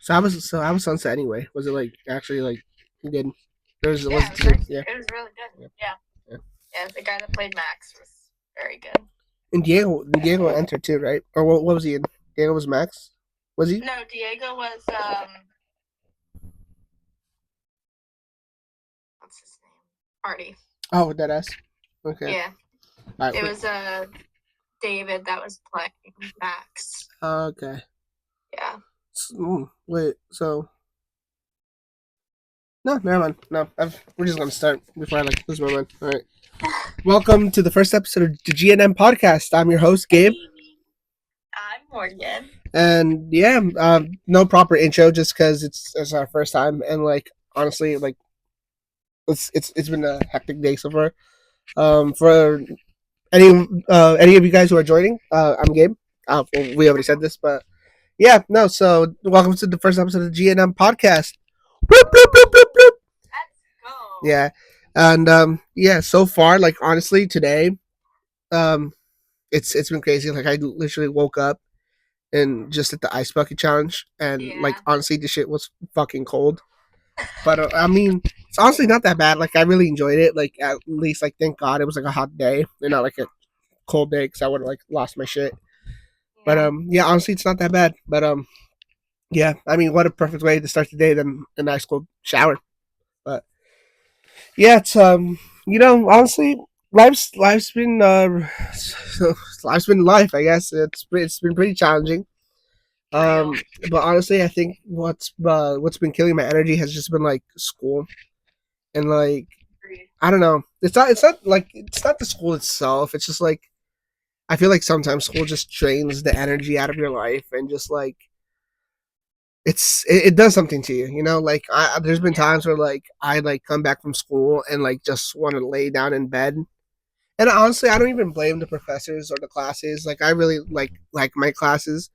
So I was Sunset anyway. Was it like actually like good? There was Yeah, yeah. it was really Yeah. good. Yeah, Yeah. yeah. The guy that played Max was very good. And Diego entered too, right? Or what was he in? Diego was Max. Was he? No, Diego was what's his name? Artie. Oh, that ass. Okay. Yeah, All right. it was David that was playing Max. Okay. Yeah. Wait. So no, never mind. No, we're just gonna start before I like lose my mind. All right. Welcome to the first episode of the GNM podcast. I'm your host, Gabe. I'm Morgan. And yeah, no proper intro just because it's our first time, and like honestly, like it's been a hectic day so far. For any of you guys who are joining, I'm Gabe. Well, we already said this, but yeah, no. So welcome to the first episode of the GNM podcast. Bloop, bloop, bloop, bloop, bloop. Let's go. Yeah, and yeah, so far, like honestly, today, um, it's been crazy. Like I literally woke up and just at the ice bucket challenge, and like Yeah. honestly, the shit was fucking cold. But I mean, it's honestly not that bad. Like I really enjoyed it. Like at least, like thank God it was like a hot day and not like a cold day because I would have like lost my shit. But Yeah. yeah, honestly, it's not that bad. But yeah, I mean, what a perfect way to start the day than a nice cold shower. But yeah, it's honestly, life's been life's been life. I guess it's been pretty challenging. Real. But honestly, I think what's been killing my energy has just been like school and like I don't know. It's not the school itself. It's just like I feel like sometimes school just drains the energy out of your life and just like it does something to you, you know. Like there's been Yeah. times where like I like come back from school and like just want to lay down in bed. And honestly, I don't even blame the professors or the classes. Like I really like my classes.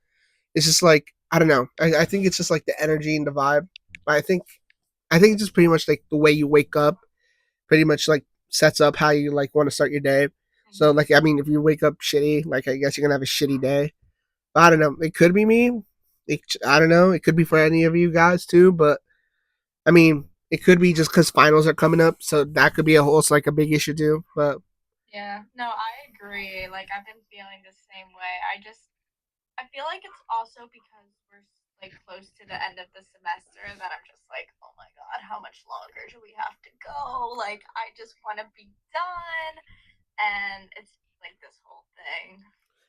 It's just like I don't know. I think it's just like the energy and the vibe. But I think it's just pretty much like the way you wake up pretty much like sets up how you like want to start your day. So Mhm. like I mean if you wake up shitty, like I guess you're gonna have a shitty day. But I don't know. It could be me. I don't know. It could be for any of you guys too. But I mean, it could be just because finals are coming up, so that could be a whole like a big issue too. But Yeah. No, I agree. Like I've been feeling the same way. I feel like it's also because we're like close to the end of the semester that I'm just like, oh my god, how much longer do we have to go? Like I just want to be done, and it's like this whole thing.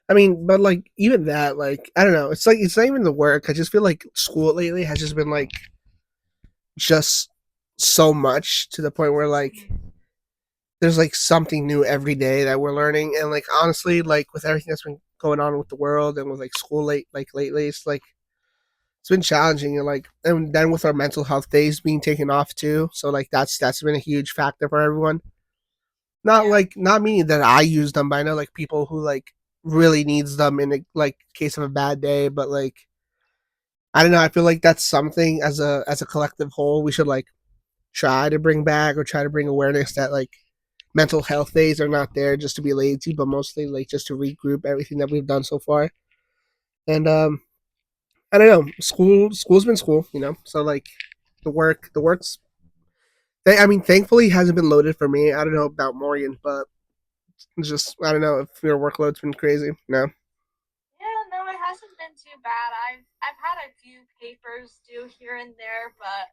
I mean, but like even that, like I don't know. It's like it's not even the work. I just feel like school lately has just been like just so much to the point where like there's like something new every day that we're learning, and like honestly, like with everything that's been going on with the world and with like school lately, it's like it's been challenging and then with our mental health days being taken off too. So like that's been a huge factor for everyone. Yeah. Not meaning that I use them, but I know like people who like really needs them in a like case of a bad day, but like I don't know, I feel like that's something as a collective whole we should like try to bring back or try to bring awareness that like mental health days are not there just to be lazy, but mostly like just to regroup everything that we've done so far. And I don't know, school's been school, you know. So like the work's I mean thankfully hasn't been loaded for me. I don't know about Morgan, but it's just I don't know if your workload's been crazy. No. Yeah, no, it hasn't been too bad. I've had a few papers due here and there, but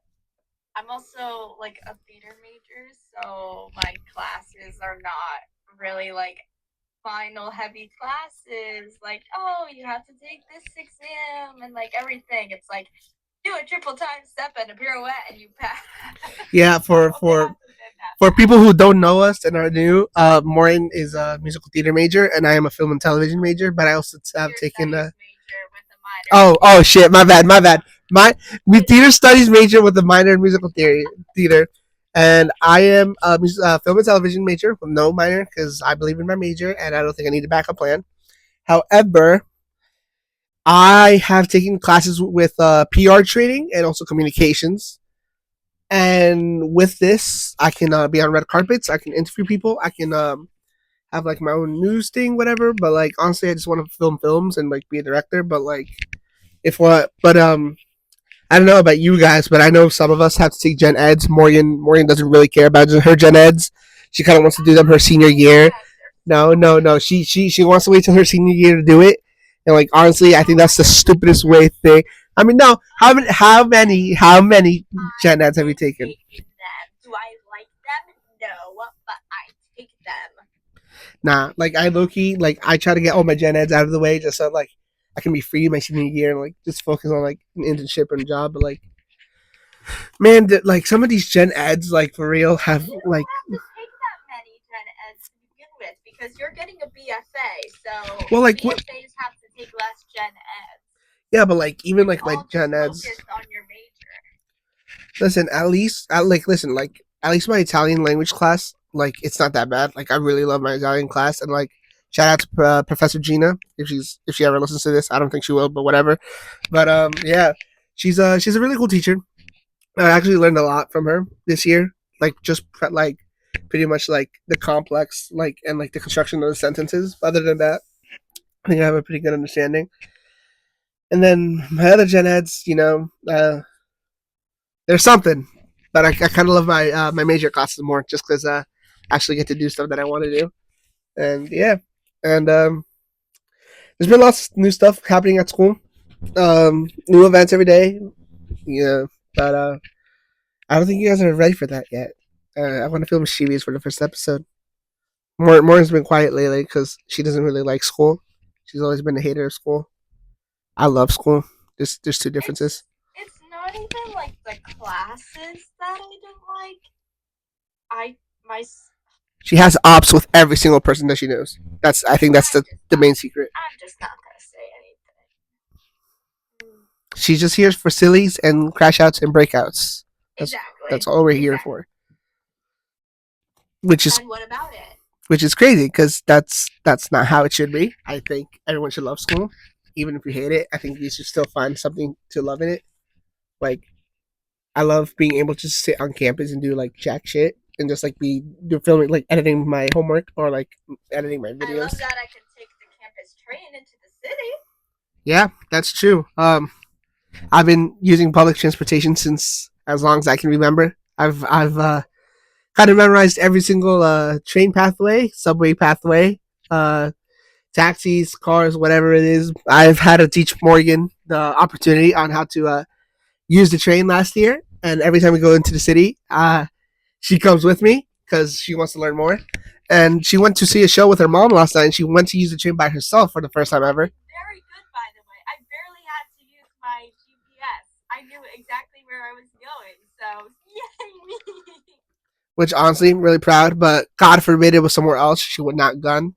I'm also like a theater major, so my classes are not really like final heavy classes. Like, oh, you have to take this exam and like everything. It's like do a triple time step and a pirouette and you pass. Yeah, So for it for hasn't been that for people bad. who don't know us and are new, Maureen is a musical theater major, and I am a film and television major. But I also have Theater taken studies major with a minor in oh musical shit, my bad, theater. my bad. My theater studies major with a minor in musical theater, and I am a film and television major with no minor because I believe in my major and I don't think I need a backup plan. However, I have taken classes with PR training and also communications. And with this, I can be on red carpets. I can interview people. I can have like my own news thing, whatever. But like honestly, I just want to film films and like be a director. But like if what, but I don't know about you guys, but I know some of us have to take gen eds. Morgan doesn't really care about her gen eds. She kind of wants to do them her senior year. No, no, no. She wants to wait till her senior year to do it. And like honestly, I think that's the stupidest way thing. I mean, no. How many gen eds have you taken? Do I like them? No, but I take them. Nah, like I low key like I try to get all my gen eds out of the way just so like I can be free my senior year and like just focus on like an internship and a job. But like, man, like some of these gen eds like for real have You don't like have to take that many gen eds to begin with because you're getting a BFA, so well like BFAs have to take less gen eds. yeah, but like even like It's my all gen just eds. focused on your major. Listen, at least my Italian language class, like it's not that bad. Like I really love my Italian class, and like shout out to Professor Gina if she ever listens to this. I don't think she will, but whatever. But yeah, she's a really cool teacher. I actually learned a lot from her this year. Like just like pretty much like the complex like and like the construction of the sentences. Other than that, I think I have a pretty good understanding. And then my other gen eds, there's something, but I kind of love my major classes more just because I actually get to do stuff that I want to do. And yeah, and there's been lots of new stuff happening at school. New events every day. Yeah, but I don't think you guys are ready for that yet. I want to feel mischievous for the first episode. Morgan's been quiet lately because she doesn't really like school. She's always been a hater of school. I love school. There's two differences. It's not even like the classes that I don't like. I my She has ops with every single person that she knows. I think that's the main secret. I'm just not gonna say anything. She's just here for sillies and crash outs and breakouts. Exactly. That's all we're here for. Which is and what about it? Which is crazy because that's not how it should be. I think everyone should love school, even if you hate it. I think you should still find something to love in it. Like I love being able to sit on campus and do like jack shit and just like do filming, like editing my homework or like editing my videos. I love that I can take the campus train into the city. Yeah, that's true. I've been using public transportation since as long as I can remember. I've kind of memorized every single train pathway, subway pathway, uh, taxis, cars, whatever it is. I've had to teach Morgan the opportunity on how to use the train last year, and every time we go into the city, she comes with me because she wants to learn more. And she went to see a show with her mom last night, and she went to use the train by herself for the first time ever. Very good, by the way. I barely had to use my GPS. I knew exactly where I was going, so yay me! Which honestly, I'm really proud, but God forbid it was somewhere else, she would not gun.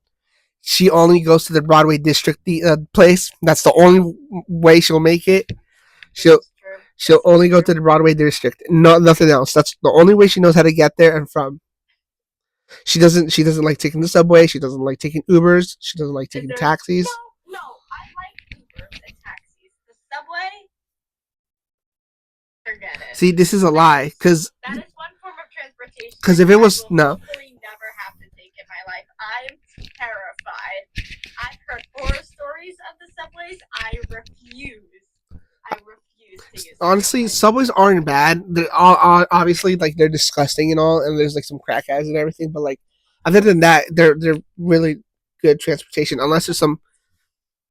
She only goes to the Broadway district place. That's the only way she'll make it. She'll only go to the Broadway district, nothing else. That's the only way she knows how to get there and from. She doesn't like taking the subway. She doesn't like taking Ubers. She doesn't like taking taxis. No, I like Ubers and taxis. The subway, forget it. See, this is a lie because that is one form of transportation. Because if it was no, never have to take in my life. I'm terrified. I've heard horror stories of the subways. I refuse to use. Honestly, subways aren't bad. They're obviously like they're disgusting and all, and there's like some crackheads and everything. But like other than that, they're really good transportation. Unless there's some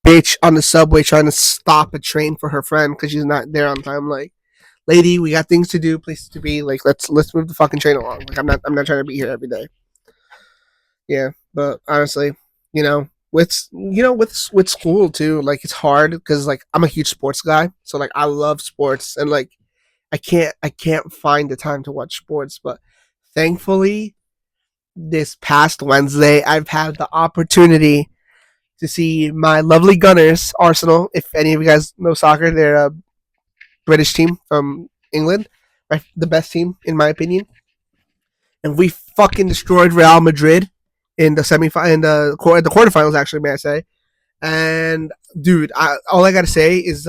bitch on the subway trying to stop a train for her friend because she's not there on time. Like, lady, we got things to do, places to be. Like, let's move the fucking train along. Like, I'm not trying to be here every day. Yeah, but honestly, with school too, like it's hard because like I'm a huge sports guy, so like I love sports and like I can't find the time to watch sports, but thankfully this past Wednesday I've had the opportunity to see my lovely Gunners, Arsenal. If any of you guys know soccer, they're a British team from England, right? The best team in my opinion. And we fucking destroyed Real Madrid in the the quarterfinals. Actually, may I say? And dude, all I gotta say is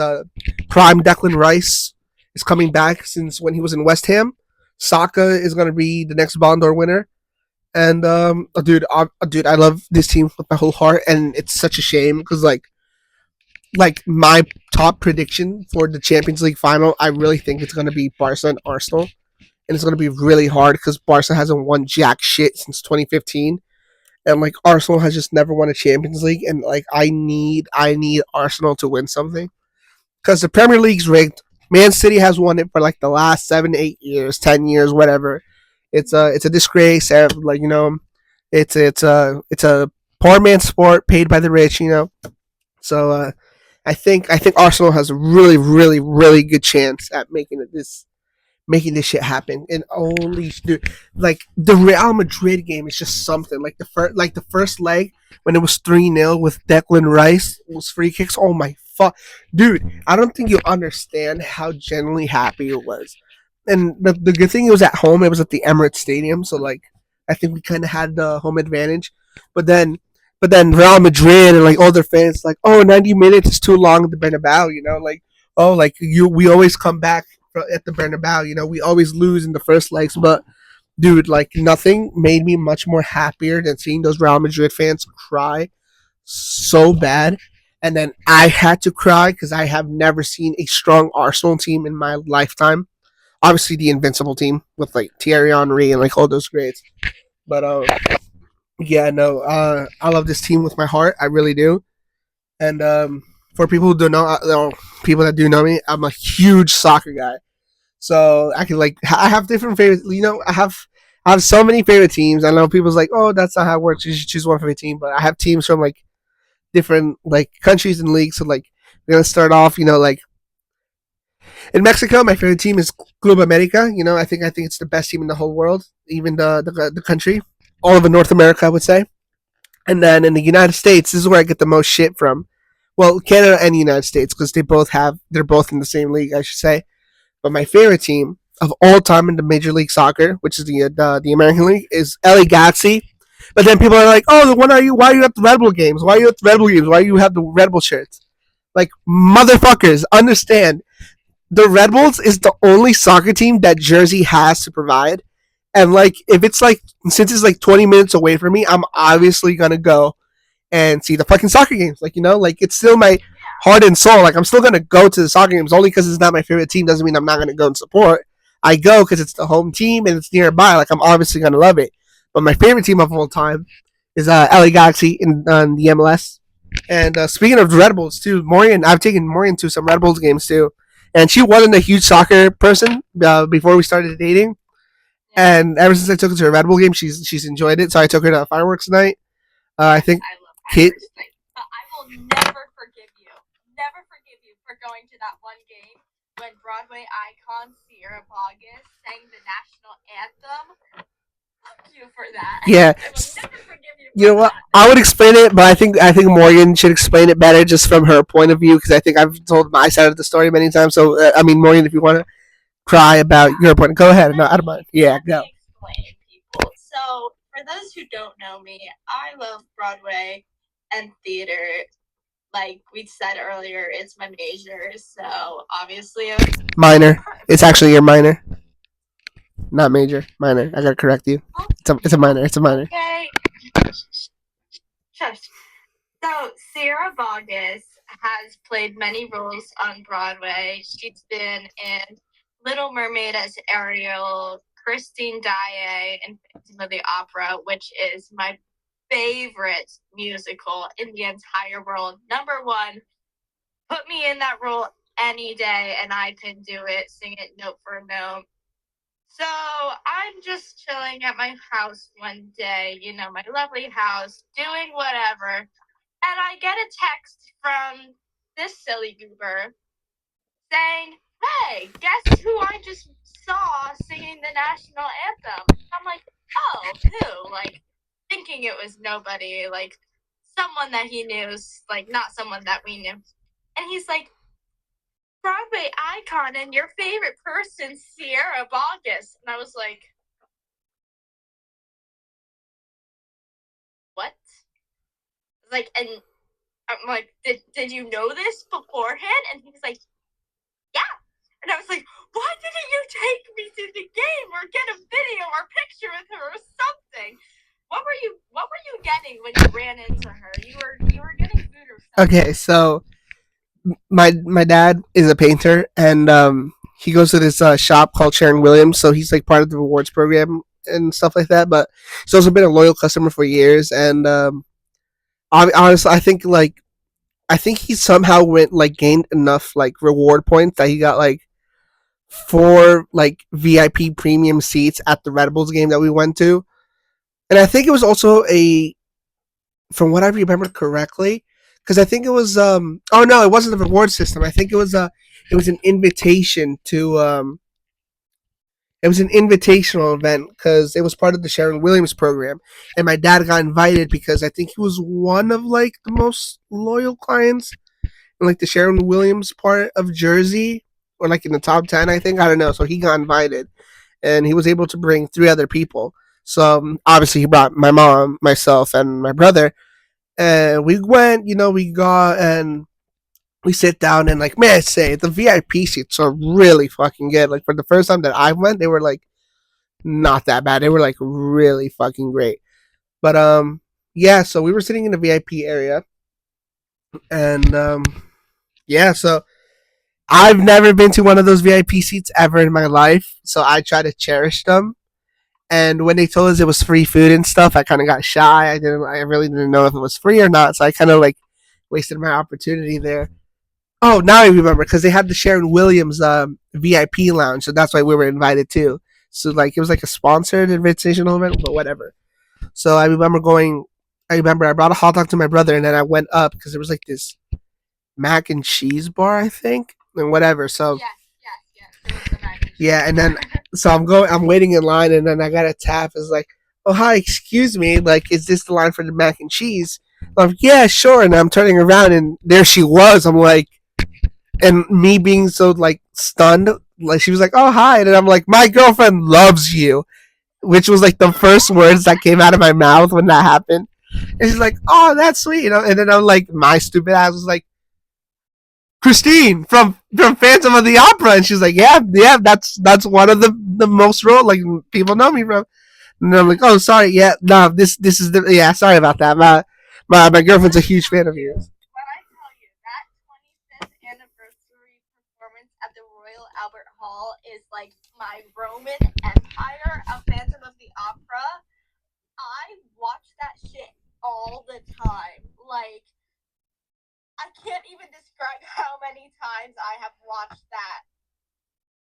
prime Declan Rice is coming back since when he was in West Ham. Saka is gonna be the next Ballon d'Or winner. And dude, I love this team with my whole heart, and it's such a shame because like like my top prediction for the Champions League final, I really think it's going to be Barca and Arsenal, and it's going to be really hard because Barca hasn't won jack shit since 2015, and like Arsenal has just never won a Champions League, and like I need Arsenal to win something because the Premier League's rigged. Man City has won it for like the last 7, 8 years, 10 years, whatever. It's a disgrace. Like it's a poor man's sport paid by the rich. So I think Arsenal has a really really really good chance at making this shit happen. And holy dude, like the Real Madrid game is just something. Like the first leg when it was 3-0 with Declan Rice was free kicks. Oh my fuck, dude! I don't think you understand how genuinely happy it was. And the good thing, it was at home. It was at the Emirates Stadium, so like I think we kind of had the home advantage. But then but then Real Madrid and like all their fans like, oh, 90 minutes is too long at the Bernabeu, like, oh, like we always come back at the Bernabeu, we always lose in the first legs, but dude, like nothing made me much more happier than seeing those Real Madrid fans cry so bad. And then I had to cry because I have never seen a strong Arsenal team in my lifetime. Obviously, the Invincible team with like Thierry Henry and like all those greats. But yeah, no, I love this team with my heart. I really do. And for people who don't know, people that do know me, I'm a huge soccer guy. So I can like I have different favorites. I have so many favorite teams. I know people's like, oh, that's not how it works. You should choose one favorite team. But I have teams from like different like countries and leagues. So like we're gonna start off. Like in Mexico, my favorite team is Club America. I think it's the best team in the whole world, even the country, all of North America, I would say. And then in the United States, this is where I get the most shit from. Well, Canada and the United States, because they're both in the same league, I should say. But my favorite team of all time in the Major League Soccer, which is the American League, is LA Galaxy. But then people are like, "Oh, when are you? Why are you at the Red Bull games? Why are you at the Red Bull games? Why do you have the Red Bull shirts?" Like motherfuckers, understand the Red Bulls is the only soccer team that Jersey has to provide. And like, if it's like since it's like 20 minutes away from me, I'm obviously gonna go and see the fucking soccer games. Like it's still my heart and soul. Like I'm still gonna go to the soccer games only because it's not my favorite team. Doesn't mean I'm not gonna go and support. I go because it's the home team and it's nearby. Like I'm obviously gonna love it. But my favorite team of all time is LA Galaxy in the MLS. And speaking of Red Bulls too, Morgan, I've taken Morgan to some Red Bulls games too. And she wasn't a huge soccer person before we started dating. And ever since I took her to a Red Bull game, she's enjoyed it. So I took her to a fireworks night. I think I love Kate. fireworks night. But I will never forgive you. Never forgive you for going to that one game when Broadway icon Sierra Boggess sang the national anthem. Fuck you for that. Yeah. I will never forgive you You for know what? that. I would explain it, but I think Morgan should explain it better just from her point of view because I think I've told my side of the story many times. So I mean, Morgan, if you want to cry about your point, go ahead. No, I don't mind. Yeah, Let go. me explain, people. So, for those who don't know me, I love Broadway and theater. Like we said earlier, it's my major. So, obviously, Minor. It's actually your minor, not major. Minor. I gotta correct you. It's a minor. It's a minor. okay. Shush. So, Sierra Boggess has played many roles on Broadway. She's been in Little Mermaid as Ariel, Christine Daae in Phantom of the Opera, which is my favorite musical in the entire world. Number one, put me in that role any day and I can do it, sing it note for note. So I'm just chilling at my house one day, my lovely house, doing whatever, and I get a text from this silly goober saying, "Hey, guess who I just saw singing the national anthem?" I'm like, "Oh, who?" Like, thinking it was nobody, like someone that he knew, like not someone that we knew. And he's like, "Broadway icon and your favorite person, Sierra Boggess." And I was like, "What?" Like, and I'm like, did you know this beforehand? And he was like, "Yeah." And I was like, "Why didn't you take me to the game or get a video or picture with her or something?" What were you getting when you ran into her? You were getting food or something. Okay, so my dad is a painter, and he goes to this shop called Sharon Williams. So he's like part of the rewards program and stuff like that. But he's also been a loyal customer for years. And honestly, I think he somehow went like gained enough like reward points that he got like four like VIP premium seats at the Red Bulls game that we went to. And I think it was also a, from what I remember correctly, because I think it was oh no, it wasn't a reward system. I think it was an invitation to it was an invitational event because it was part of the Sharon Williams program, and my dad got invited because I think he was one of like the most loyal clients in like the Sharon Williams part of Jersey, or like in the top 10, I think. I don't know. So he got invited, and he was able to bring three other people. So obviously he brought my mom, myself, and my brother, and we went. You know, we got and we sit down, and like, man, I say the VIP seats are really fucking good. Like for the first time that I went, they were like not that bad. They were like really fucking great. But yeah, so we were sitting in the VIP area, and yeah, so I've never been to one of those VIP seats ever in my life, so I try to cherish them. And when they told us it was free food and stuff, I kind of got shy. I really didn't know if it was free or not, so I kind of like wasted my opportunity there. Oh, now I remember because they had the Sharon Williams VIP lounge, so that's why we were invited too. So like it was like a sponsored invitational event, but whatever. So I remember going. I remember I brought a hot dog to my brother, and then I went up because there was like this mac and cheese bar, I think, and whatever. So Yes, yes, yes. It was the mac and yeah, cheese. and then so I'm waiting in line, and then I got a tap. It's like, oh hi, excuse me, like is this the line for the mac and cheese? I'm like, yeah, sure. And I'm turning around, and there she was. I'm like, and me being so like stunned, like she was like, oh hi, and I'm like, my girlfriend loves you, which was like the first words that came out of my mouth when that happened. And she's like, oh, that's sweet, you know. And then I'm like, my stupid ass was like, Christine from Phantom of the Opera, and she's like, yeah, yeah, that's one of the most role like people know me from. And I'm like, oh, sorry, yeah, no, this is the yeah, sorry about that. My When girlfriend's a I huge tell fan of you, yours. when I tell you that 25th anniversary performance at the Royal Albert Hall is like my Roman Empire of Phantom of the Opera, I watch that shit all the time. Like, I can't even describe how many times I have watched that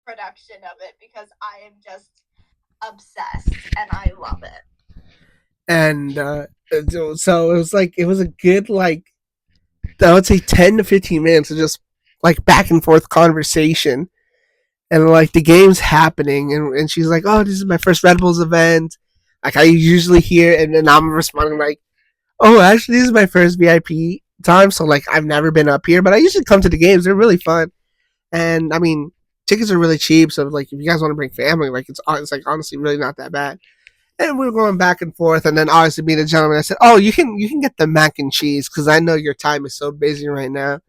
production of it because I am just obsessed and I love it. And so it was like it was a good like I would say 10 to 15 minutes of just like back and forth conversation, and like the game's happening, and she's like, oh, this is my first Red Bulls event. Like I usually hear, and then I'm responding like, oh, actually, this is my first VIP time, so like I've never been up here, but I usually come to the games. They're really fun, and I mean, tickets are really cheap. So like, if you guys want to bring family, like it's like honestly really not that bad. And we were going back and forth, and then obviously being a gentleman, I said, oh, you can get the mac and cheese because I know your time is so busy right now.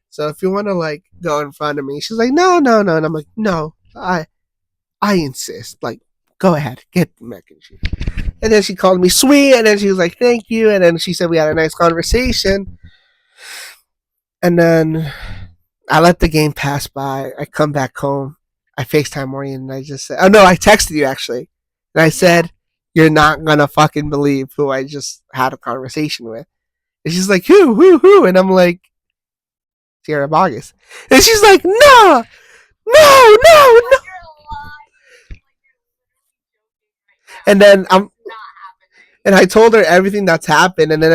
So if you want to like go in front of me, she's like, no, no, no, and I'm like, no, I insist. Like, go ahead, get the mac and cheese. And then she called me sweet, and then she was like, thank you, and then she said we had a nice conversation, and then I let the game pass by. I come back home. I FaceTime Morgan, and I just said, oh no, I texted you actually. And I Yeah. said, you're not gonna fucking believe who I just had a conversation with. And she's like, who? And I'm like, Sierra Bogus. And she's like, no, no, no, no. Like you're lying. Like you're literally joking right now. And Like then that's not happening. I told her everything that's happened, and then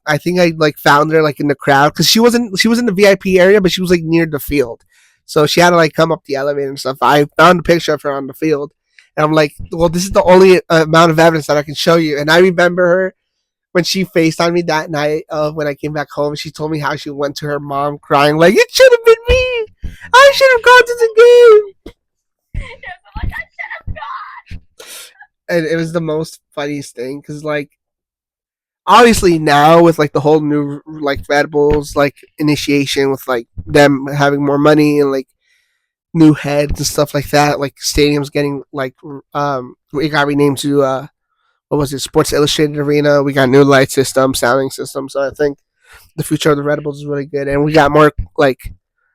I think I like found her like in the crowd because she was in the VIP area, but she was like near the field, so she had to like come up the elevator and stuff. I found a picture of her on the field, and I'm like, well, this is the only amount of evidence that I can show you. And I remember her when she FaceTimed me that night when I came back home. She told me how she went to her mom crying like it should have been me. I should have gone to the game. Yes, I'm like I should have gone. And it was the most funniest thing because like obviously now with like the whole new like Red Bulls like initiation with like them having more money and like new heads and stuff like that, like stadiums getting like it got renamed to what was it, Sports Illustrated Arena. We got new light system, sounding system. So I think the future of the Red Bulls is really good, and we got more like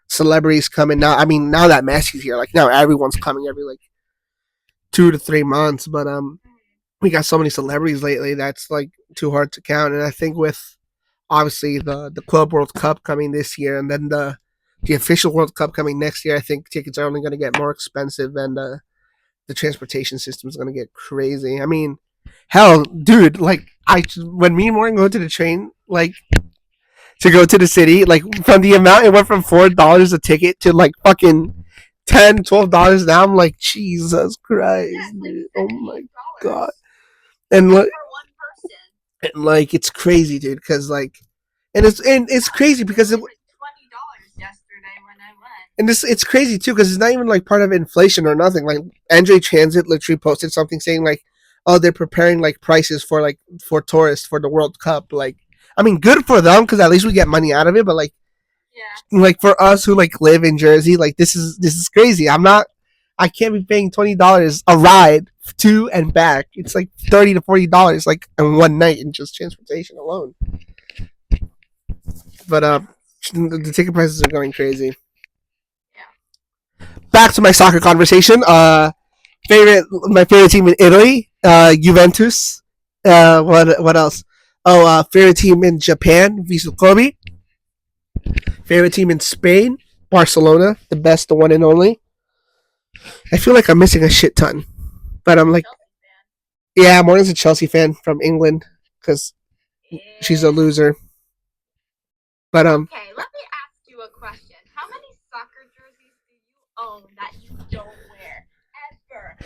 celebrities coming now. I mean, now that Messi's here, like now everyone's coming every like 2 to 3 months. But we got so many celebrities lately that's like too hard to count. And I think with obviously the Club World Cup coming this year, and then the official World Cup coming next year, I think tickets are only going to get more expensive, and the transportation system is going to get crazy. I mean, hell, dude, like I when me and Morgan go to the train, like to go to the city, like from the amount it went from $4 a ticket to like fucking $10, $12 now. I'm like, Jesus Christ, dude. Oh my god. And like, and like it's crazy, dude, because like, and it's crazy because $20 yesterday when I went. and this it's crazy too because it's not even like part of inflation or nothing. Like Andre Transit literally posted something saying like, oh, they're preparing like prices for like for tourists for the World Cup. Like, I mean, good for them because at least we get money out of it. But Yeah. like for us who like live in Jersey, like this is crazy. I can't be paying $20 a ride to and back. It's like $30 to $40 like in one night in just transportation alone. But the ticket prices are going crazy. Yeah. Back to my soccer conversation. My favorite team in Italy, Juventus. What else? Oh, favorite team in Japan, Vissel Kobe. Favorite team in Spain, Barcelona, the best, the one and only. I feel like I'm missing a shit ton, but I'm like, yeah, Morgan's a Chelsea fan from England because she's a loser. But Okay, let me ask you a question. How many soccer jerseys do you own that you don't wear ever?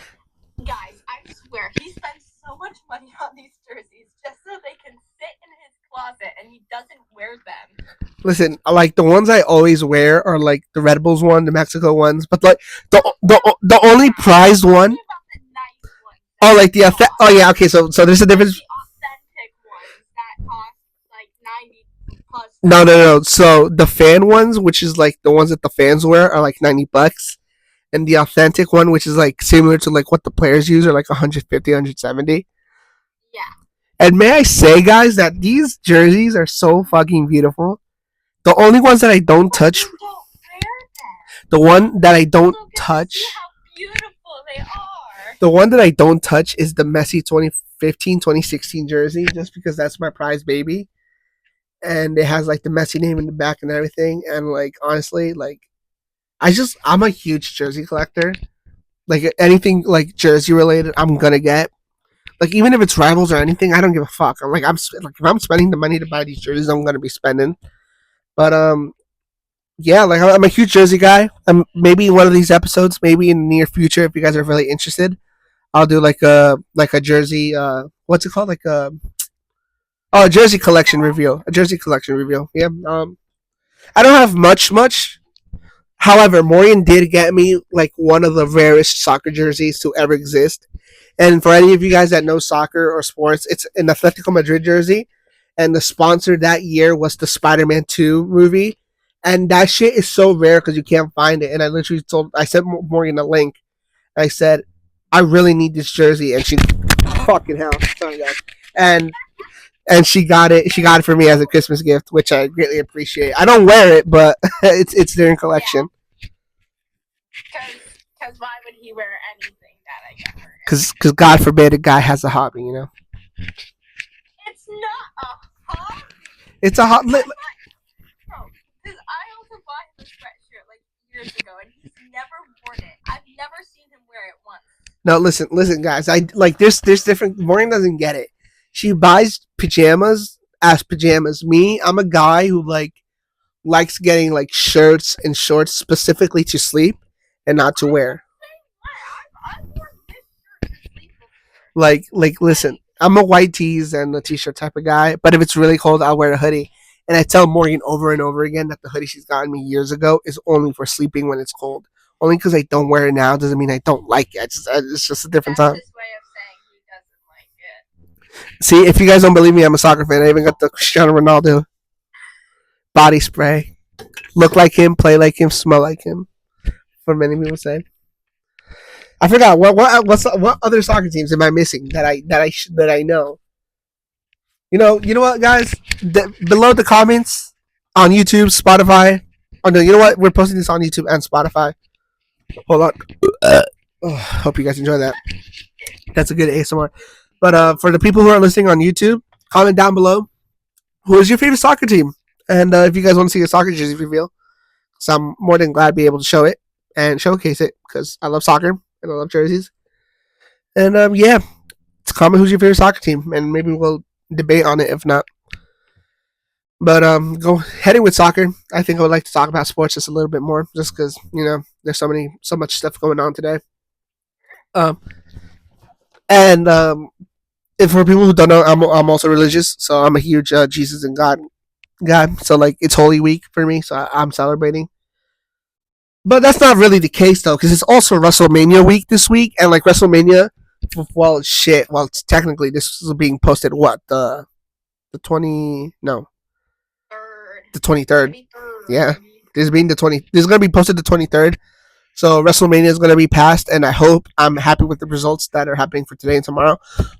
Guys, I swear he spends so much money on these jerseys just so they can sit in his closet and he doesn't wear them. listen, like the ones I always wear are like the Red Bulls one, the Mexico ones, but like the only prized one. The nice ones. Oh, like the oh yeah, okay. So there's a difference. The authentic ones that cost like 90 plus. No. So the fan ones, which is like the ones that the fans wear, are like $90, and the authentic one, which is like similar to like what the players use, are like 150, 170. Yeah. And may I say, guys, that these jerseys are so fucking beautiful. The only ones that I don't touch, the one that I don't touch, See how beautiful they are. the one that I don't touch is the Messi 2015, 2016 jersey, just because that's my prize baby. And it has like the Messi name in the back and everything. And like, honestly, like, I'm a huge jersey collector. Like, anything like jersey related, I'm gonna get. Like, even if it's rivals or anything, I don't give a fuck. I'm like, if I'm spending the money to buy these jerseys, I'm gonna be spending. But yeah, like I'm a huge jersey guy. Maybe one of these episodes, maybe in the near future, if you guys are really interested, I'll do like a jersey. What's it called? Like a jersey collection review. A jersey collection review. Yeah. I don't have much. However, Morgan did get me like one of the rarest soccer jerseys to ever exist. And for any of you guys that know soccer or sports, it's an Atletico Madrid jersey. And the sponsor that year was the Spider-Man 2 movie. And that shit is so rare because you can't find it. And I sent Morgan a link. I said, I really need this jersey. And she, fucking hell. Sorry, guys. And she got it. She got it for me as a Christmas gift, which I greatly appreciate. I don't wear it, but it's their collection. Because why would he wear anything that I got her? Because God forbid a guy has a hobby, you know. It's not a hobby. It's a hobby. Because I also bought him a sweatshirt like years ago, and he's never worn it. I've never seen him wear it once. No, listen, guys. I like there's different. Morgan doesn't get it. She buys pajamas as pajamas. Me, I'm a guy who likes getting like shirts and shorts specifically to sleep and not to wear. I wore this shirt to sleep before. Like, listen, I'm a white tees and a t-shirt type of guy, but if it's really cold, I'll wear a hoodie. And I tell Morgan over and over again that the hoodie she's gotten me years ago is only for sleeping when it's cold. Only because I don't wear it now doesn't mean I don't like it. It's just a different time. That's his way of saying he doesn't like it. See, if you guys don't believe me, I'm a soccer fan. I even got the Cristiano Ronaldo body spray. Look like him, play like him, smell like him. For many people say. I forgot what other soccer teams am I missing that I know. You know what, guys? Below the comments on YouTube, Spotify, Oh no, you know what? We're posting this on YouTube and Spotify. Hold on. Oh, hope you guys enjoy that. That's a good ASMR. But for the people who are listening on YouTube, comment down below who is your favorite soccer team, and if you guys want to see a soccer jersey reveal, so I'm more than glad to be able to show it and showcase it because I love soccer and I love jerseys. And yeah, comment who's your favorite soccer team, and maybe we'll debate on it if not. But go heading with soccer. I think I would like to talk about sports just a little bit more, just because there's so much stuff going on today. Um, and if for people who don't know, I'm also religious, so I'm a huge Jesus and God guy. So like it's Holy Week for me, so I'm celebrating. But that's not really the case though, because it's also WrestleMania week this week, and like WrestleMania, well, shit. Well, it's technically this is being posted what the 20 no the 23rd. Yeah, this being the 20. This is gonna be posted the 23rd. So WrestleMania is gonna be passed, and I'm happy with the results that are happening for today and tomorrow.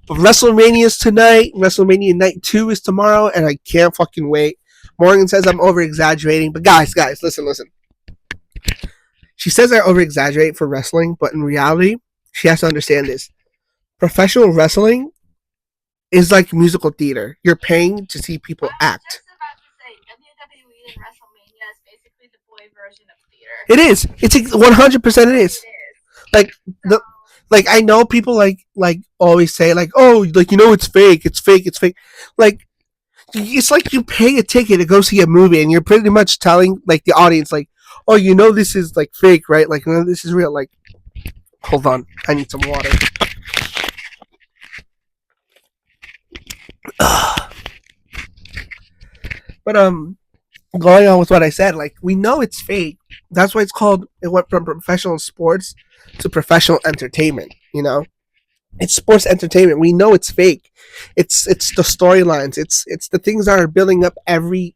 But WrestleMania is tonight. WrestleMania Night 2 is tomorrow, and I can't fucking wait. Morgan says I'm over exaggerating, but guys, listen. She says I over exaggerate for wrestling, but in reality, she has to understand this. Professional wrestling is like musical theater. You're paying to see people act. Just about to say WWE and WrestleMania is basically the boy version of theater. It is. It's 100%. It is. Like the like I know people like always say like, oh, like it's fake. It's fake. It's fake. Like it's like you pay a ticket to go see a movie, and you're pretty much telling like the audience like, oh, this is like fake, right? Like this is real. Like, hold on, I need some water. But going on with what I said, like we know it's fake. That's why it went from professional sports to professional entertainment. It's sports entertainment. We know it's fake. It's the storylines. It's the things that are building up every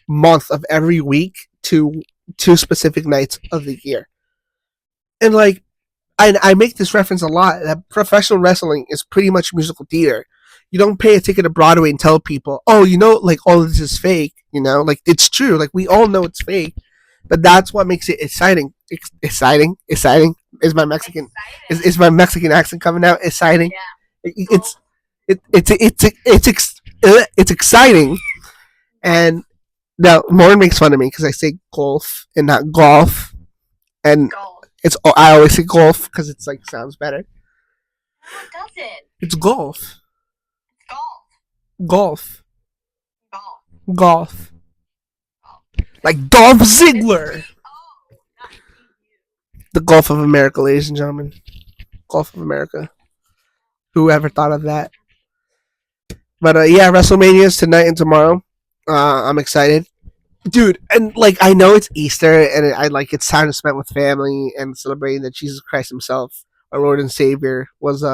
month of every week to two specific nights of the year. And like I make this reference a lot that professional wrestling is pretty much musical theater. You don't pay a ticket to Broadway and tell people, oh, like all of this is fake. Like it's true. Like we all know it's fake, but that's what makes it exciting. Exciting. Is my Mexican is my Mexican accent coming out? Exciting. Yeah. It's exciting, and now Lauren makes fun of me because I say golf and not golf, and I always say golf because it's like sounds better. No, it doesn't. It's golf. Golf. Golf. Like Dolph Ziggler. The Gulf of America, ladies and gentlemen. Gulf of America. Whoever thought of that? But yeah, WrestleMania is tonight and tomorrow. I'm excited, dude. And like I know it's Easter, and it's time to spend with family and celebrating that Jesus Christ Himself, our Lord and Savior, was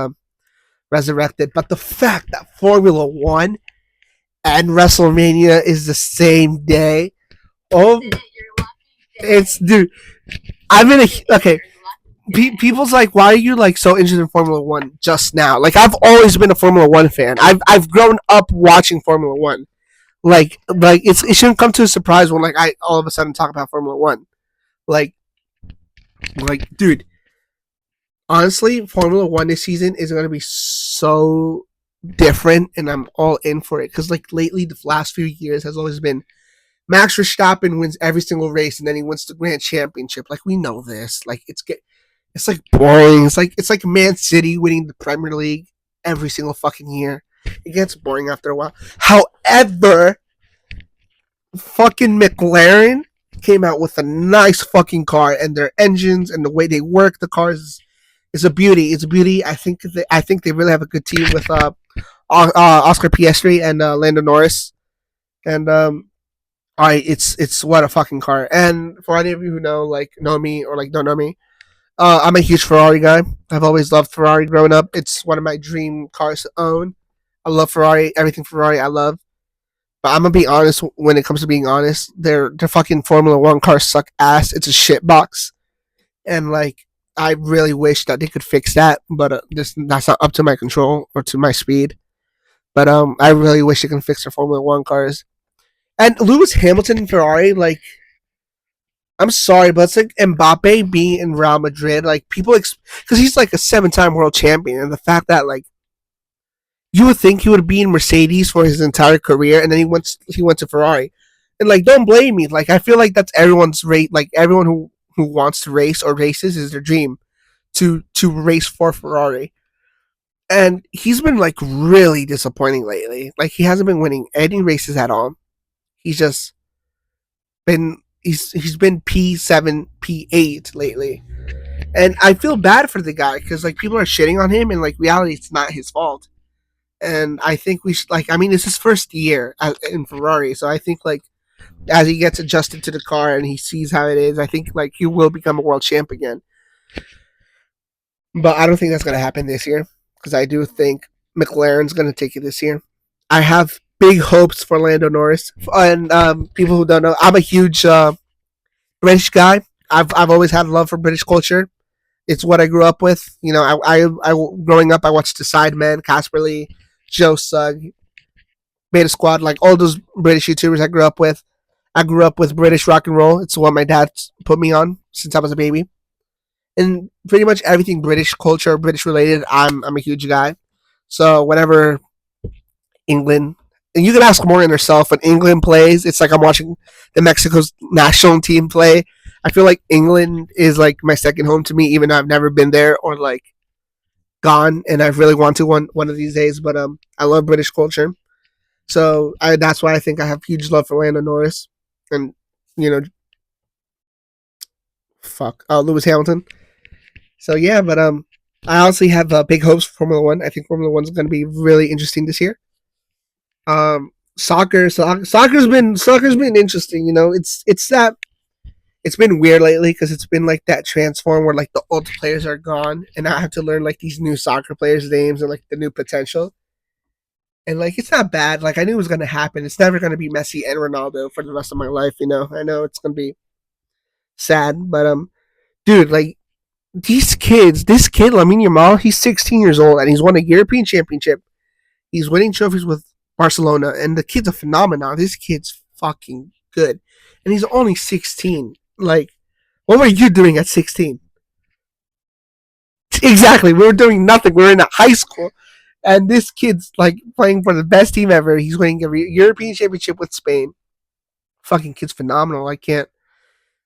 resurrected. But the fact that Formula One and WrestleMania is the same day, oh, it's dude. I'm in a okay. People's like, why are you like so interested in Formula One just now? Like I've always been a Formula One fan. I've grown up watching Formula One. Like it shouldn't come to a surprise when like I all of a sudden talk about Formula One. Like dude, honestly, Formula One this season is going to be so different, and I'm all in for it because like lately the last few years has always been Max Verstappen wins every single race and then he wins the Grand Championship. Like we know this. Like it's like boring. It's like Man City winning the Premier League every single fucking year. It gets boring after a while. However, fucking McLaren came out with a nice fucking car, and their engines and the way they work the cars is a beauty. It's a beauty. I think they really have a good team with Oscar Piastri and Lando Norris, and it's what a fucking car. And for any of you who know me or like don't know me, I'm a huge Ferrari guy. I've always loved Ferrari growing up. It's one of my dream cars to own. I love Ferrari. Everything Ferrari I love. But I'm gonna be honest. When it comes to being honest, their fucking Formula One cars suck ass. It's a shit box, and like I really wish that they could fix that. But that's not up to my control or to my speed. But I really wish they can fix their Formula One cars. And Lewis Hamilton and Ferrari, like I'm sorry, but it's like Mbappe being in Real Madrid. Like people, because he's like a 7-time world champion, and the fact that like you would think he would be in Mercedes for his entire career, and then he went to Ferrari, and like don't blame me. Like I feel like that's everyone's rate. Like everyone who wants to race or races is their dream to race for Ferrari. And he's been like really disappointing lately. Like he hasn't been winning any races at all. He's just he's been P7, P8 lately. And I feel bad for the guy because like people are shitting on him, and like reality, it's not his fault. And I think we should like. I mean, it's his first year in Ferrari, so I think like as he gets adjusted to the car and he sees how it is, I think like he will become a world champ again. But I don't think that's gonna happen this year because I do think McLaren's gonna take it this year. I have big hopes for Lando Norris, and people who don't know, I'm a huge British guy. I've always had love for British culture. It's what I grew up with. You know, I growing up, I watched The Sidemen, Casperly, Joe Sugg, Beta Squad, like all those British YouTubers I grew up with. I grew up with British rock and roll. It's what my dad put me on since I was a baby, and pretty much everything British culture, British related, I'm a huge guy. So whenever England, and you can ask Morgan herself, when England plays, it's like I'm watching the Mexico's national team play. I feel like England is like my second home to me, even though I've never been there or like gone, and I really want to one of these days. But I love British culture, so that's why I think I have huge love for Lando Norris, and you know, Lewis Hamilton. So yeah, but I honestly have big hopes for Formula One. I think Formula One's going to be really interesting this year. Soccer's been interesting. You know, it's that it's been weird lately because it's been like that transform where like the old players are gone, and I have to learn like these new soccer players' names and like the new potential. And like it's not bad. Like I knew it was gonna happen. It's never gonna be Messi and Ronaldo for the rest of my life. You know, I know it's gonna be sad, but dude, like this kid, Lamine Yamal, he's 16 years old and he's won a European Championship. He's winning trophies with Barcelona, and the kid's a phenomenon. This kid's fucking good, and he's only 16. Like, what were you doing at 16? Exactly, we were doing nothing. We were in a high school, and this kid's like playing for the best team ever. He's winning a European Championship with Spain. Fucking kid's phenomenal. I can't.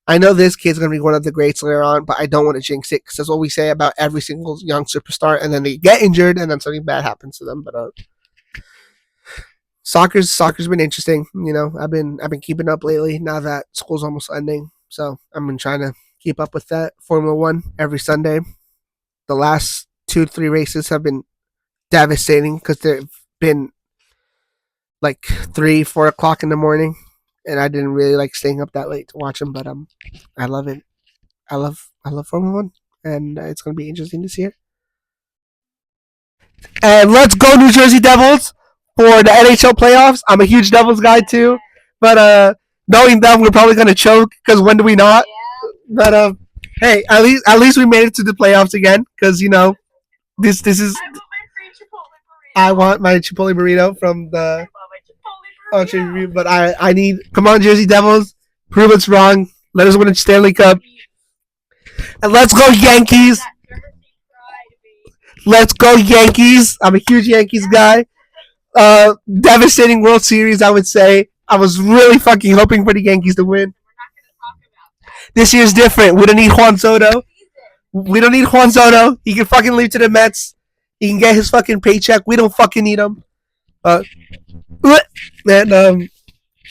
I know this kid's gonna be one of the greats later on, but I don't want to jinx it because that's what we say about every single young superstar, and then they get injured, and then something bad happens to them. But soccer's been interesting. You know, I've been keeping up lately. Now that school's almost ending, so I've been trying to keep up with that. Formula One every Sunday. The last 2 3 races have been devastating because they've been like 3 4 o'clock in the morning, and I didn't really like staying up that late to watch them. But I love it. I love Formula One, and it's gonna be interesting this year. And let's go New Jersey Devils for the NHL playoffs. I'm a huge Devils guy too, but knowing them, we're probably gonna choke because when do we not? But hey, at least we made it to the playoffs again because you know this is. I want my Chipotle burrito from the. Oh, but I need. Come on, Jersey Devils, prove us wrong. Let us win a Stanley Cup, and let's go Yankees. Let's go Yankees. I'm a huge Yankees guy. Devastating World Series, I would say. I was really fucking hoping for the Yankees to win. This year's different. We don't need Juan Soto. We don't need Juan Soto. He can fucking leave to the Mets. He can get his fucking paycheck. We don't fucking need him. Uh, and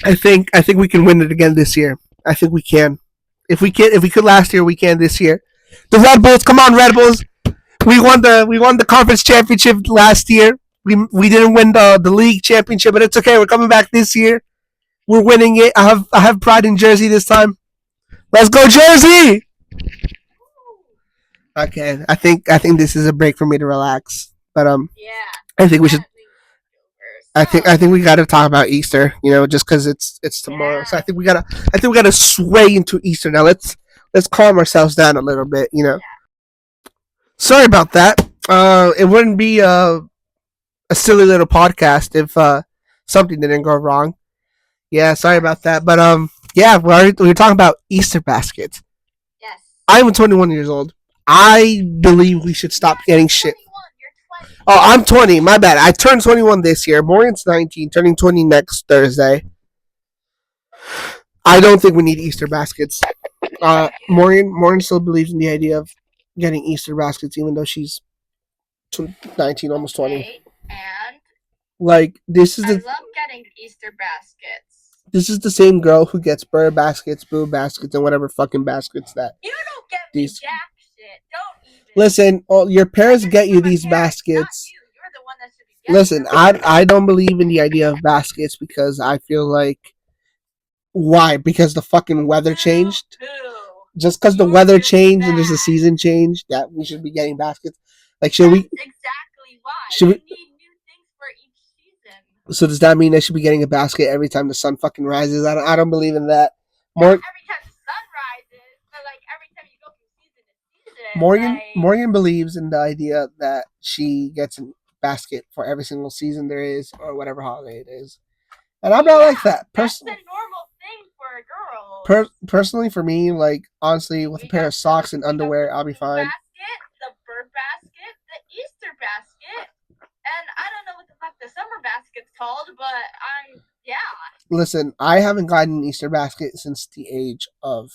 I think we can win it again this year. I think we can. If we could last year, we can this year. The Red Bulls, come on, Red Bulls. We won the conference championship last year. We didn't win the league championship, but it's okay. We're coming back this year. We're winning it. I have pride in Jersey this time. Let's go Jersey! Okay, I think this is a break for me to relax. But I think we should. I think we got to talk about Easter. You know, just because it's tomorrow. So I think we gotta sway into Easter now. Let's calm ourselves down a little bit. You know. Sorry about that. It wouldn't be a silly little podcast if something didn't go wrong. Yeah, sorry about that. But Yeah, we're talking about Easter baskets. Yes. I'm 21 years old. I believe we should stop getting shit. 21. You're 20. Oh, I'm 20. My bad. I turned 21 this year. Morgan's 19, turning 20 next Thursday. I don't think we need Easter baskets. Morgan still believes in the idea of getting Easter baskets, even though she's 19, almost 20. Okay, and Like I love getting Easter baskets. this is the same girl who gets burr baskets, boo baskets, and whatever fucking baskets that You don't get me these. jack shit. Don't even. Listen, your parents get you these baskets. You. You're the one that should be getting Listen, I don't believe in the idea of baskets because I feel like why? Because the fucking weather changed. Just because the weather changed and there's a season change, that we should be getting baskets. Like, should we? Exactly why. Should we? Need new things for each season. So does that mean I should be getting a basket every time the sun fucking rises? I don't believe in that. Every time the sun rises, but like every time you go from season to season. Morgan believes in the idea that she gets a basket for every single season there is, or whatever holiday it is. And I'm not like that. That's a normal thing for a girl. Personally, for me, like honestly, with a pair of socks and underwear, I'll be fine. The bird basket, the Easter basket, and I don't know what the fuck the summer basket's called, but yeah. Listen, I haven't gotten an Easter basket since the age of